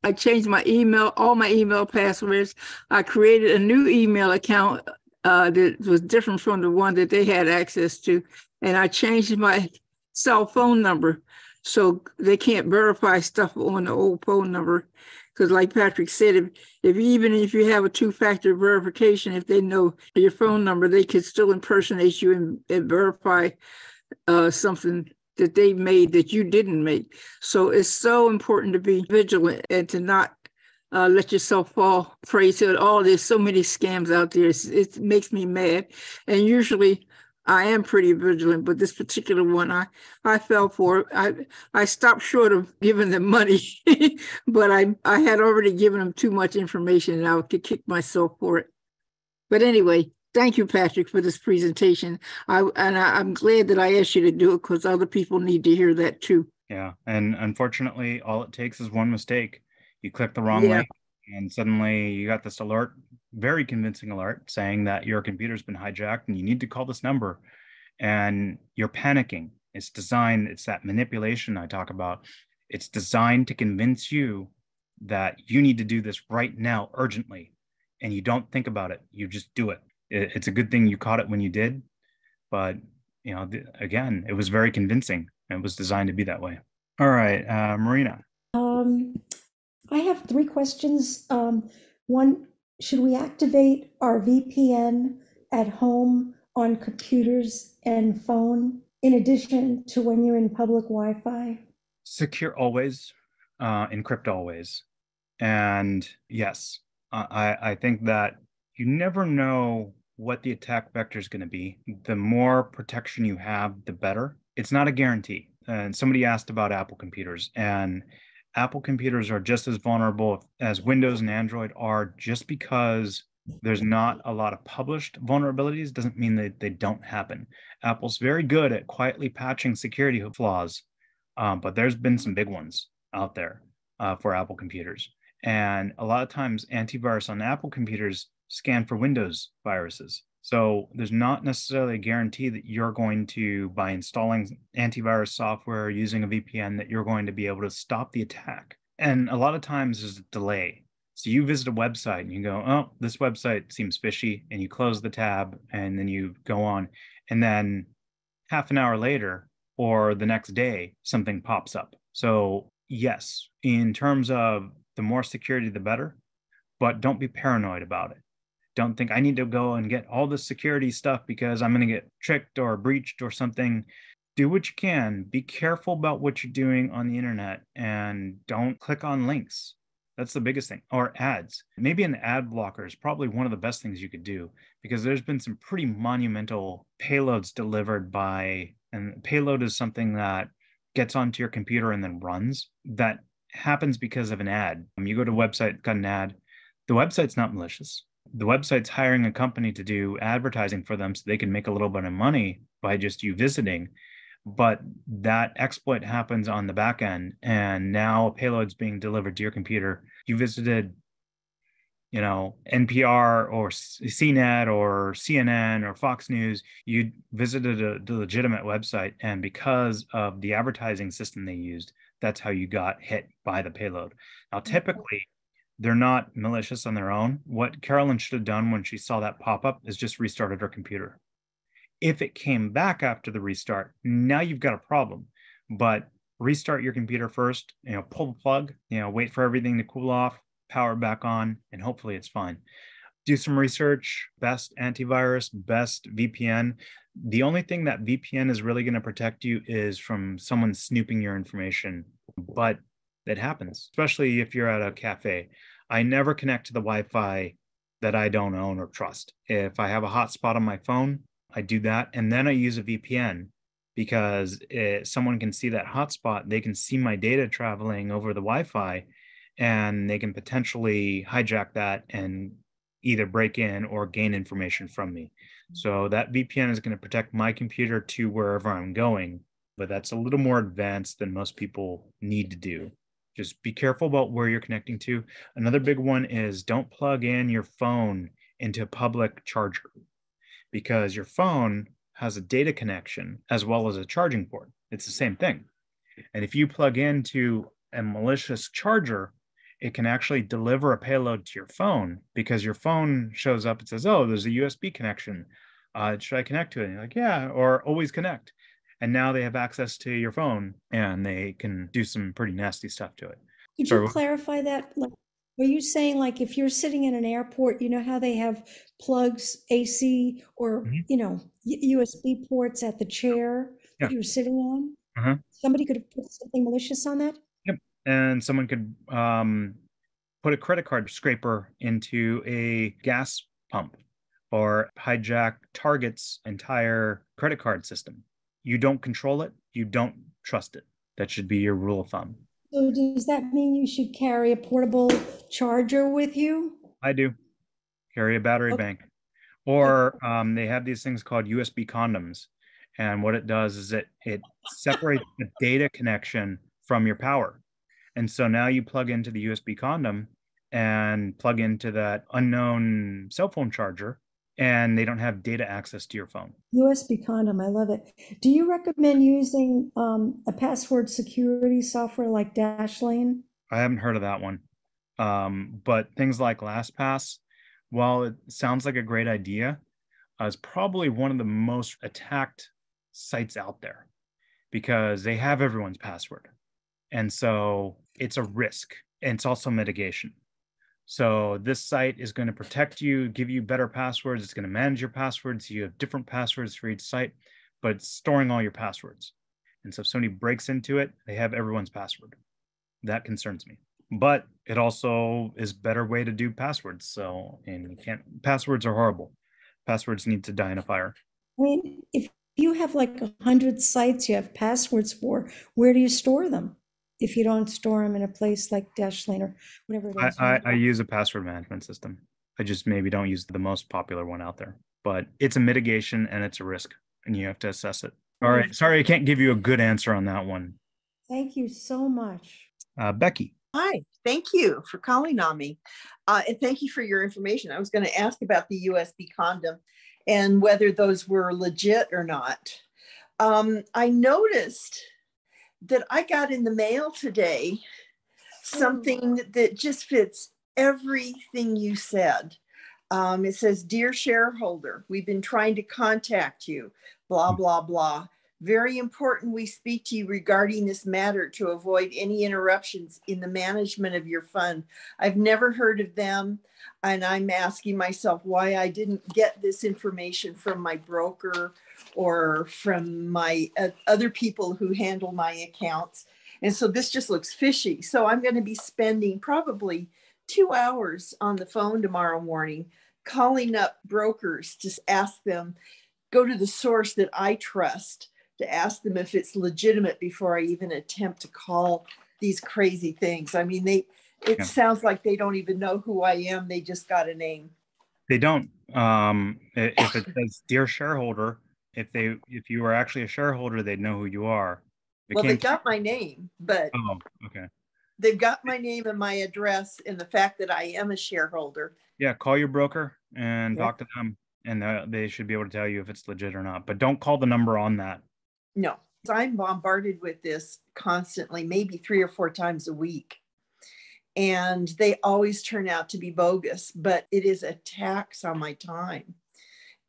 I changed my email, all my email passwords. I created a new email account that was different from the one that they had access to. And I changed my cell phone number so they can't verify stuff on the old phone number. Because like Patrick said, even if you have a two-factor verification, if they know your phone number, they could still impersonate you and verify something that they made that you didn't make. So it's so important to be vigilant and to not let yourself fall prey to it. Oh, there's so many scams out there. It makes me mad. And usually I am pretty vigilant, but this particular one, I fell for it. I stopped short of giving them money, but I had already given them too much information, and I could kick myself for it. But anyway, thank you, Patrick, for this presentation. I'm glad that I asked you to do it because other people need to hear that too. Yeah, and unfortunately, all it takes is one mistake. You click the wrong link, and suddenly you got this alert, very convincing alert, saying that your computer's been hijacked and you need to call this number. And you're panicking. It's that manipulation I talk about. It's designed to convince you that you need to do this right now, urgently. And you don't think about it. You just do it. It's a good thing you caught it when you did. But, again, it was very convincing. It was designed to be that way. All right, Marina. I have 3 questions. One, should we activate our VPN at home on computers and phone in addition to when you're in public Wi-Fi? Secure always, encrypt always. And yes, I think that you never know what the attack vector is going to be. The more protection you have, the better. It's not a guarantee. And somebody asked about Apple computers, and Apple computers are just as vulnerable as Windows and Android are. Just because there's not a lot of published vulnerabilities doesn't mean that they don't happen. Apple's very good at quietly patching security flaws, but there's been some big ones out there for Apple computers. And a lot of times antivirus on Apple computers scan for Windows viruses. So there's not necessarily a guarantee that you're going to, by installing antivirus software, using a VPN, that you're going to be able to stop the attack. And a lot of times there's a delay. So you visit a website and you go, oh, this website seems fishy, and you close the tab and then you go on. And then half an hour later or the next day, something pops up. So yes, in terms of the more security, the better, but don't be paranoid about it. Don't think I need to go and get all this security stuff because I'm going to get tricked or breached or something. Do what you can. Be careful about what you're doing on the internet, and don't click on links. That's the biggest thing. Or ads. Maybe an ad blocker is probably one of the best things you could do, because there's been some pretty monumental payloads delivered by, and payload is something that gets onto your computer and then runs, that happens because of an ad. You go to a website, got an ad. The website's not malicious. The website's hiring a company to do advertising for them so they can make a little bit of money by just you visiting. But that exploit happens on the back end, and now a payload's being delivered to your computer. You visited, NPR or CNET or CNN or Fox News. You visited a legitimate website, and because of the advertising system they used, that's how you got hit by the payload. Now, typically, they're not malicious on their own. What Carolyn should have done when she saw that pop up is just restarted her computer. If it came back after the restart, now you've got a problem. But restart your computer first, pull the plug, wait for everything to cool off, power it back on, and hopefully it's fine. Do some research, best antivirus, best VPN. The only thing that VPN is really going to protect you is from someone snooping your information, but it happens, especially if you're at a cafe. I never connect to the Wi-Fi that I don't own or trust. If I have a hotspot on my phone, I do that, and then I use a VPN because someone can see that hotspot. They can see my data traveling over the Wi-Fi, and they can potentially hijack that and either break in or gain information from me. So that VPN is going to protect my computer to wherever I'm going, but that's a little more advanced than most people need to do. Just be careful about where you're connecting to. Another big one is don't plug in your phone into a public charger, because your phone has a data connection as well as a charging port. It's the same thing. And if you plug into a malicious charger, it can actually deliver a payload to your phone, because your phone shows up and says, oh, there's a USB connection. Should I connect to it? And you're like, yeah, or always connect. And now they have access to your phone and they can do some pretty nasty stuff to it. Could you clarify that? Like, were you saying, like, if you're sitting in an airport, you know how they have plugs, AC, or, USB ports at the chair that you're sitting on? Somebody could have put something malicious on that? Yep. And someone could put a credit card scraper into a gas pump or hijack Target's entire credit card system. You don't control it. You don't trust it. That should be your rule of thumb. So does that mean you should carry a portable charger with you? I do. Carry a battery bank. Or they have these things called USB condoms. And what it does is it separates the data connection from your power. And so now you plug into the USB condom and plug into that unknown cell phone charger, and they don't have data access to your phone. USB condom, I love it. Do you recommend using a password security software like Dashlane? I haven't heard of that one. But things like LastPass, while it sounds like a great idea, is probably one of the most attacked sites out there because they have everyone's password. And so it's a risk, and it's also mitigation. So this site is going to protect you, give you better passwords. It's going to manage your passwords. You have different passwords for each site, but it's storing all your passwords. And so if somebody breaks into it, they have everyone's password. That concerns me. But it also is a better way to do passwords. So, and passwords are horrible. Passwords need to die in a fire. I mean, if you have like 100 sites you have passwords for, where do you store them? If you don't store them in a place like Dashlane or whatever it is. I use a password management system. I just maybe don't use the most popular one out there, but it's a mitigation and it's a risk and you have to assess it. All right. Sorry, I can't give you a good answer on that one. Thank you so much. Becky. Hi, thank you for calling on me. And thank you for your information. I was going to ask about the USB condom and whether those were legit or not. I noticed that I got in the mail today something that just fits everything you said. It says, "Dear shareholder, we've been trying to contact you, blah, blah, blah. Very important we speak to you regarding this matter to avoid any interruptions in the management of your fund." I've never heard of them, and I'm asking myself why I didn't get this information from my broker or from my other people who handle my accounts. And so this just looks fishy. So I'm going to be spending probably 2 hours on the phone tomorrow morning, calling up brokers to ask them, go to the source that I trust, to ask them if it's legitimate before I even attempt to call these crazy things. I mean, it sounds like they don't even know who I am. They just got a name. They don't. If it says dear shareholder, if you were actually a shareholder, they'd know who you are. Well, they got my name, but okay. They've got my name and my address and the fact that I am a shareholder. Yeah, call your broker and talk to them, and they should be able to tell you if it's legit or not. But don't call the number on that. No, I'm bombarded with this constantly, maybe 3 or 4 times a week. And they always turn out to be bogus, but it is a tax on my time.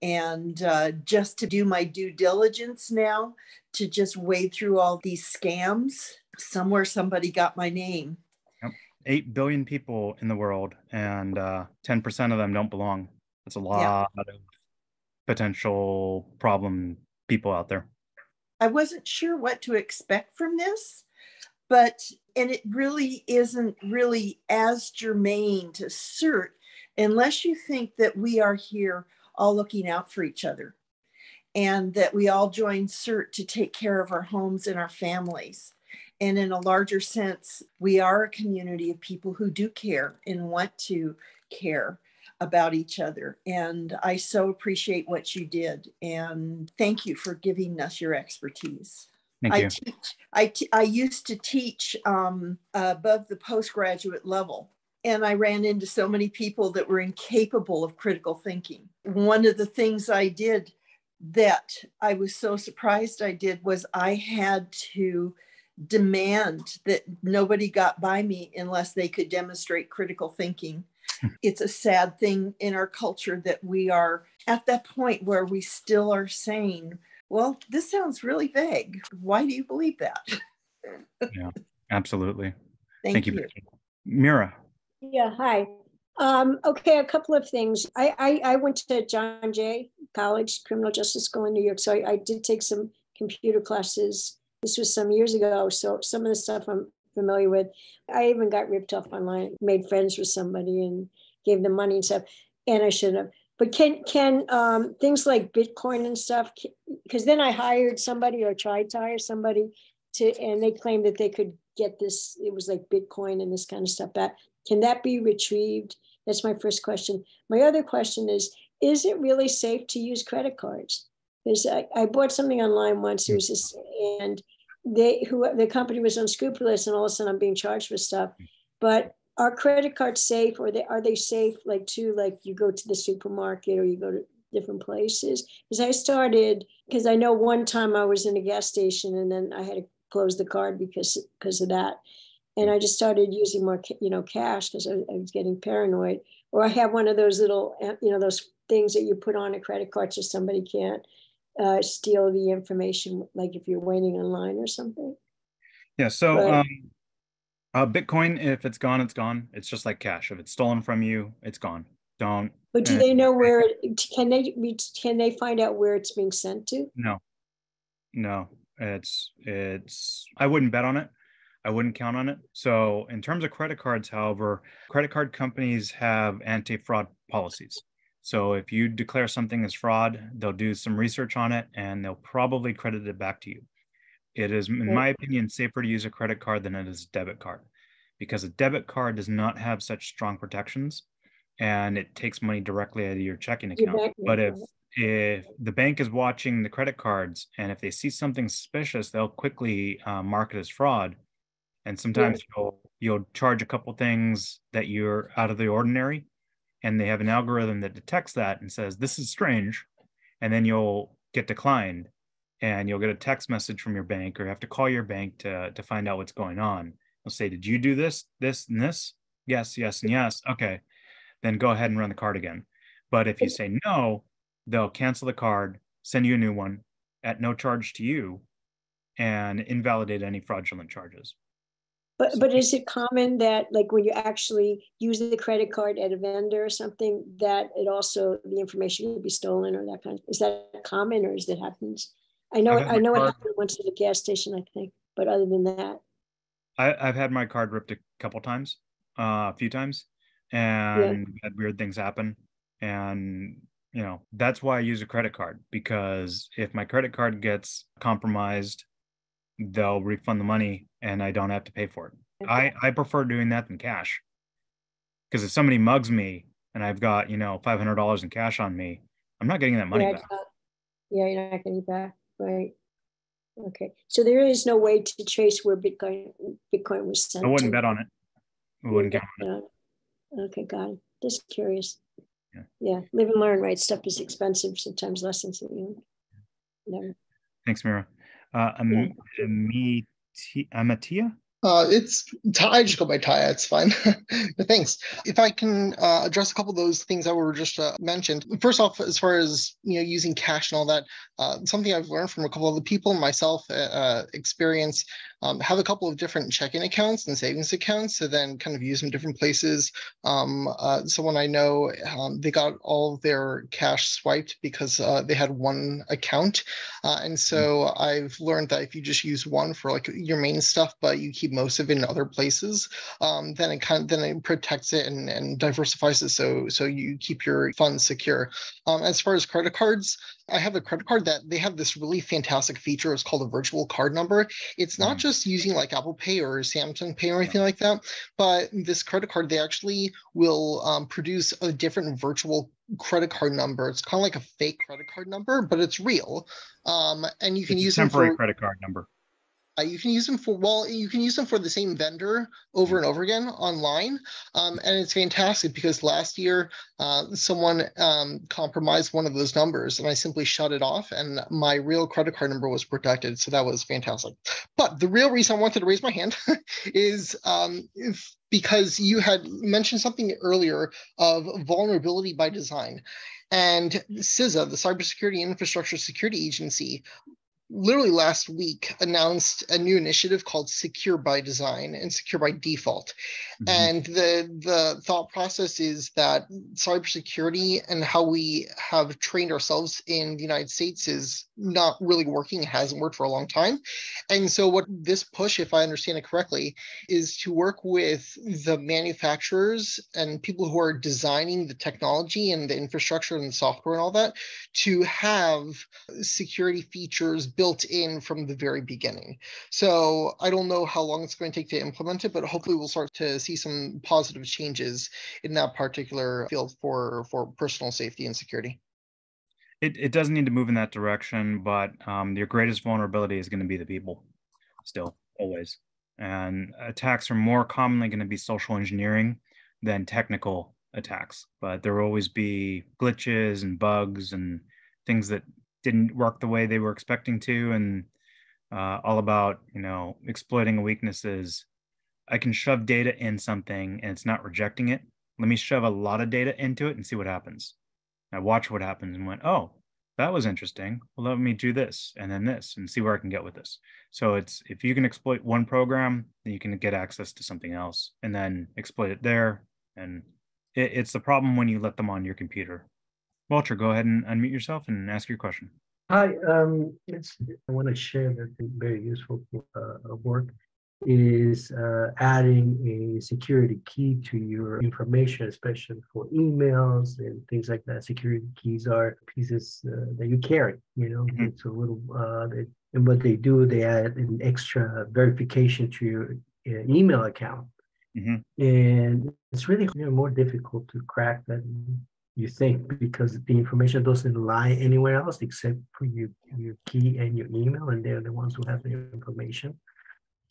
And just to do my due diligence now, to just wade through all these scams, somewhere somebody got my name. 8 billion people in the world, and 10% of them don't belong. That's a lot of potential problem people out there. I wasn't sure what to expect from this, and it really isn't really as germane to CERT unless you think that we are here all looking out for each other and that we all join CERT to take care of our homes and our families. And in a larger sense, we are a community of people who do care and want to care about each other. And I so appreciate what you did. And thank you for giving us your expertise. Thank you. I used to teach above the postgraduate level. And I ran into so many people that were incapable of critical thinking. One of the things I did that I was so surprised I did was I had to demand that nobody got by me unless they could demonstrate critical thinking. It's a sad thing in our culture that we are at that point where we still are saying, well, this sounds really vague. Why do you believe that? Yeah, absolutely. Thank you. Mira. Yeah, hi. Okay, a couple of things. I went to John Jay College, Criminal Justice School in New York. So I did take some computer classes. This was some years ago. So some of the stuff I'm familiar with. I even got ripped off online, made friends with somebody and gave them money and stuff. And I shouldn't have. But can things like Bitcoin and stuff, because then I hired somebody or tried to hire somebody and they claimed that they could get this, it was like Bitcoin and this kind of stuff back. Can that be retrieved? That's my first question. My other question is it really safe to use credit cards? Because I bought something online once, it was just, and the company was unscrupulous, and all of a sudden I'm being charged with stuff. But are credit cards safe, or are they safe like you go to the supermarket or you go to different places? Because I know one time I was in a gas station and then I had to close the card because of that. And I just started using more, cash because I was getting paranoid. Or I have one of those little, those things that you put on a credit card so somebody can't steal the information, like if you're waiting in line or something. Yeah. So Bitcoin, if it's gone, it's gone. It's just like cash. If it's stolen from you, it's gone. Don't. But do they know where? Can they find out where it's being sent to? No. It's. I wouldn't bet on it. I wouldn't count on it. So in terms of credit cards, however, credit card companies have anti-fraud policies. So if you declare something as fraud, they'll do some research on it and they'll probably credit it back to you. It is, in my opinion, safer to use a credit card than it is a debit card, because a debit card does not have such strong protections and it takes money directly out of your checking account. But if the bank is watching the credit cards and if they see something suspicious, they'll quickly mark it as fraud. And sometimes you'll charge a couple things that you're out of the ordinary, and they have an algorithm that detects that and says, this is strange. And then you'll get declined and you'll get a text message from your bank, or you have to call your bank to find out what's going on. They'll say, did you do this, this, and this? Yes, yes, and yes. Okay, then go ahead and run the card again. But if you say no, they'll cancel the card, send you a new one at no charge to you, and invalidate any fraudulent charges. But is it common that, like, when you actually use the credit card at a vendor or something, that it also, the information could be stolen or that kind of, is that common, or is it happens? I know it happened once at a gas station, I think, but other than that. I've had my card ripped a few times, and had weird things happen. And, that's why I use a credit card, because if my credit card gets compromised, they'll refund the money and I don't have to pay for it. I prefer doing that than cash. Because if somebody mugs me and I've got, $500 in cash on me, I'm not getting that money back. Yeah, you're not getting it back, right? Okay, so there is no way to trace where Bitcoin was sent. I wouldn't bet on it. I wouldn't count on it. Okay, got it. Just curious. Yeah, live and learn, right? Stuff is expensive, sometimes lessons that you never. Thanks, Mira. Amatia? I just go by Taya, it's fine. But thanks. If I can address a couple of those things that were just mentioned. First off, as far as using cash and all that, something I've learned from a couple of the people and myself experience, have a couple of different checking accounts and savings accounts, so then kind of use them different places. Someone I know, they got all of their cash swiped because they had one account. And so I've learned that if you just use one for like your main stuff, but you keep most of it in other places, then it protects it and diversifies it, so you keep your funds secure. As far as credit cards, I have a credit card that they have this really fantastic feature. It's called a virtual card number. It's not just using like Apple Pay or Samsung Pay or anything like that, but this credit card, they actually will produce a different virtual credit card number. It's kind of like a fake credit card number, but it's real. And you can use them for temporary credit card number. You can use them for the same vendor over and over again online. And it's fantastic because last year someone compromised one of those numbers and I simply shut it off and my real credit card number was protected. So that was fantastic. But the real reason I wanted to raise my hand is because you had mentioned something earlier of vulnerability by design. And CISA, the Cybersecurity Infrastructure Security Agency, literally last week announced a new initiative called Secure by Design and Secure by Default. And the thought process is that cybersecurity and how we have trained ourselves in the United States is not really working. It hasn't worked for a long time. And so what this push, if I understand it correctly, is to work with the manufacturers and people who are designing the technology and the infrastructure and the software and all that to have security features built in from the very beginning. So I don't know how long it's going to take to implement it, but hopefully we'll start to see some positive changes in that particular field for personal safety and security. It does need to move in that direction, but your greatest vulnerability is going to be the people still, always. And attacks are more commonly going to be social engineering than technical attacks, but there will always be glitches and bugs and things that didn't work the way they were expecting to, and all about exploiting weaknesses. I can shove data in something and it's not rejecting it. Let me shove a lot of data into it and see what happens. I watch what happens and went, oh, that was interesting. Well, let me do this and then this and see where I can get with this. So it's, if you can exploit one program, then you can get access to something else and then exploit it there. And it's the problem when you let them on your computer. Walter, go ahead and unmute yourself and ask your question. Hi, I want to share that very useful work is adding a security key to your information, especially for emails and things like that. Security keys are pieces that you carry, it's a little, and what they do, they add an extra verification to your email account. And it's really more difficult to crack than you think, because the information doesn't lie anywhere else except for your key and your email, and they're the ones who have the information.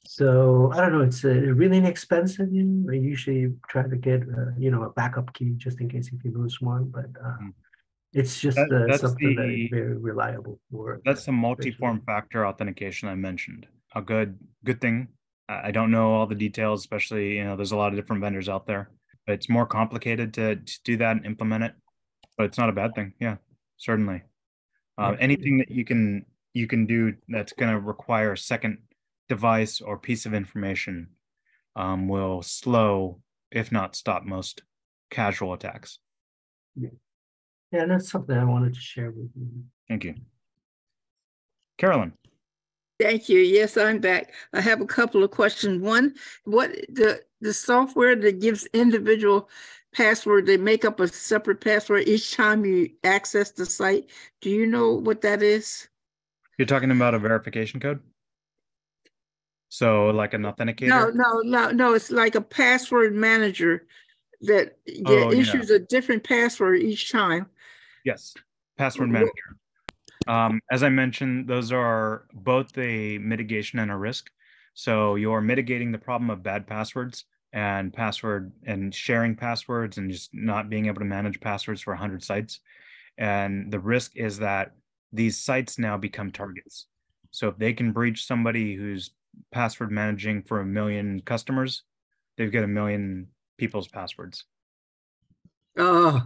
So I don't know, it's really inexpensive. I usually try to get a backup key just in case if you lose one, but it's just something that is very reliable for. That's the multi-form factor authentication I mentioned. A good thing. I don't know all the details, especially there's a lot of different vendors out there. It's more complicated to do that and implement it, but it's not a bad thing. Yeah, certainly. Anything that you can do that's going to require a second device or piece of information will slow, if not stop, most casual attacks. Yeah, that's something I wanted to share with you. Thank you. Carolyn. Thank you. Yes, I'm back. I have a couple of questions. One, what the software that gives individual password, they make up a separate password each time you access the site. Do you know what that is? You're talking about a verification code? So like an authenticator? No. It's like a password manager that issues a different password each time. Yes, password manager. As I mentioned, those are both a mitigation and a risk. So you're mitigating the problem of bad passwords and sharing passwords and just not being able to manage passwords for 100 sites. And the risk is that these sites now become targets. So if they can breach somebody who's password managing for 1 million customers, they've got 1 million people's passwords. Oh,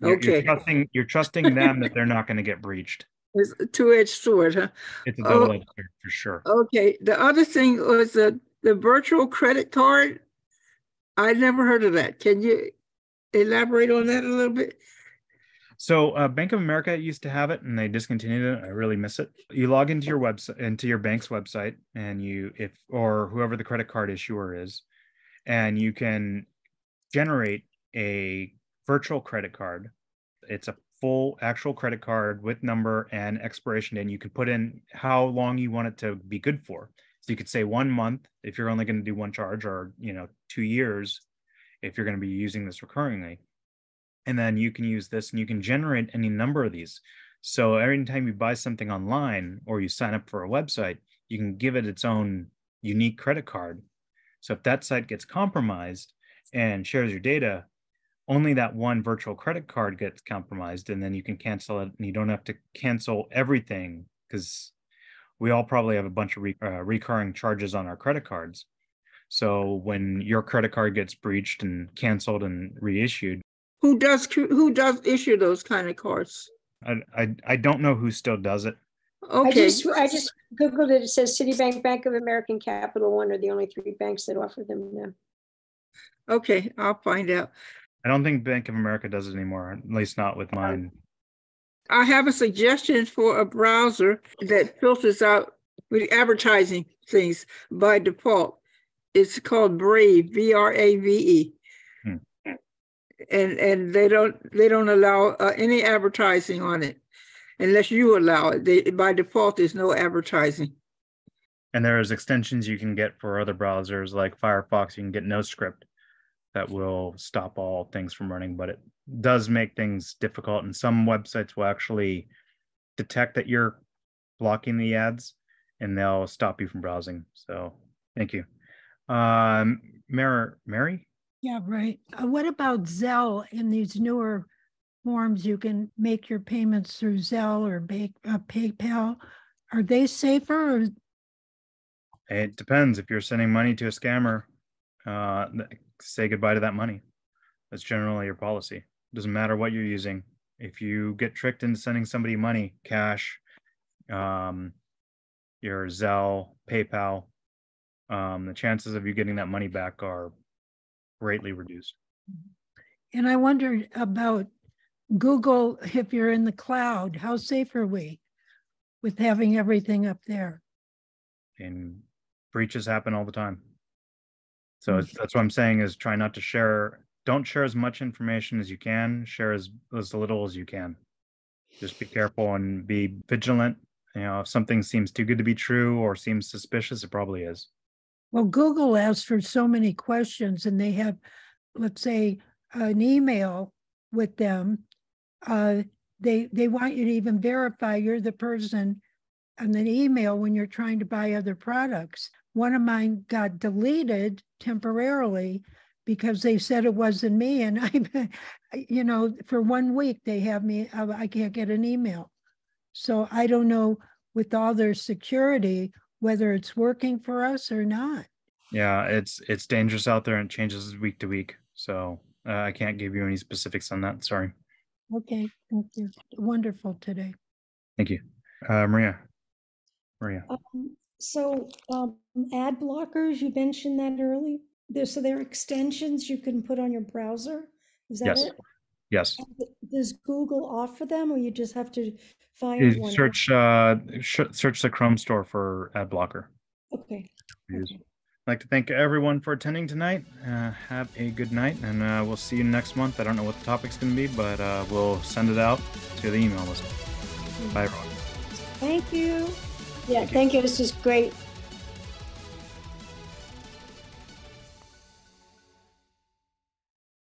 okay. You're trusting them that they're not going to get breached. It's a two-edged sword, huh? It's a double-edged sword for sure. Okay. The other thing was the virtual credit card. I never heard of that. Can you elaborate on that a little bit? So Bank of America used to have it, and they discontinued it. I really miss it. You log into your website, into your bank's website, and or whoever the credit card issuer is, and you can generate a virtual credit card. It's a full actual credit card with number and expiration date. And you can put in how long you want it to be good for. So you could say 1 month if you're only going to do one charge, or 2 years if you're going to be using this recurringly. And then you can use this and you can generate any number of these. So every time you buy something online or you sign up for a website, you can give it its own unique credit card. So if that site gets compromised and shares your data, only that one virtual credit card gets compromised, and then you can cancel it, and you don't have to cancel everything, because we all probably have a bunch of recurring charges on our credit cards. So when your credit card gets breached and canceled and reissued, who does issue those kind of cards? I don't know who still does it. Okay. I just Googled it. It says Citibank, Bank of America, and Capital One are the only 3 banks that offer them now. Okay, I'll find out. I don't think Bank of America does it anymore, at least not with mine. I have a suggestion for a browser that filters out with advertising things by default. It's called Brave, Brave. And they don't allow any advertising on it unless you allow it. By default, there's no advertising. And there's extensions you can get for other browsers like Firefox. You can get NoScript that will stop all things from running, but it does make things difficult. And some websites will actually detect that you're blocking the ads and they'll stop you from browsing. So thank you. Mary? Yeah, right. What about Zelle? In these newer forms, you can make your payments through Zelle or PayPal. Are they safer? Or... It depends. If you're sending money to a scammer, say goodbye to that money. That's generally your policy. Doesn't matter what you're using. If you get tricked into sending somebody money, cash, your Zelle, PayPal, the chances of you getting that money back are greatly reduced. And I wondered about Google, if you're in the cloud, how safe are we with having everything up there? And breaches happen all the time. So that's what I'm saying is try not to share. Don't share as much information as you can. Share as little as you can. Just be careful and be vigilant. If something seems too good to be true or seems suspicious, it probably is. Well, Google asks for so many questions, and they have, let's say, an email with them. They want you to even verify you're the person on the email when you're trying to buy other products. One of mine got deleted temporarily because they said it wasn't me. And for 1 week, they have me, I can't get an email. So I don't know with all their security, whether it's working for us or not. Yeah, it's dangerous out there and it changes week to week. So I can't give you any specifics on that. Sorry. Okay, thank you. Wonderful today. Thank you. Maria. Ad blockers, you mentioned that earlier. So there are extensions you can put on your browser. Is that it? Yes. Does Google offer them, or you just have to find one? Search the Chrome store for ad blocker. Okay. I'd like to thank everyone for attending tonight. Have a good night, and we'll see you next month. I don't know what the topic's going to be, but we'll send it out to the email list. Bye, everyone. Thank you. Yeah, thank you. This is great.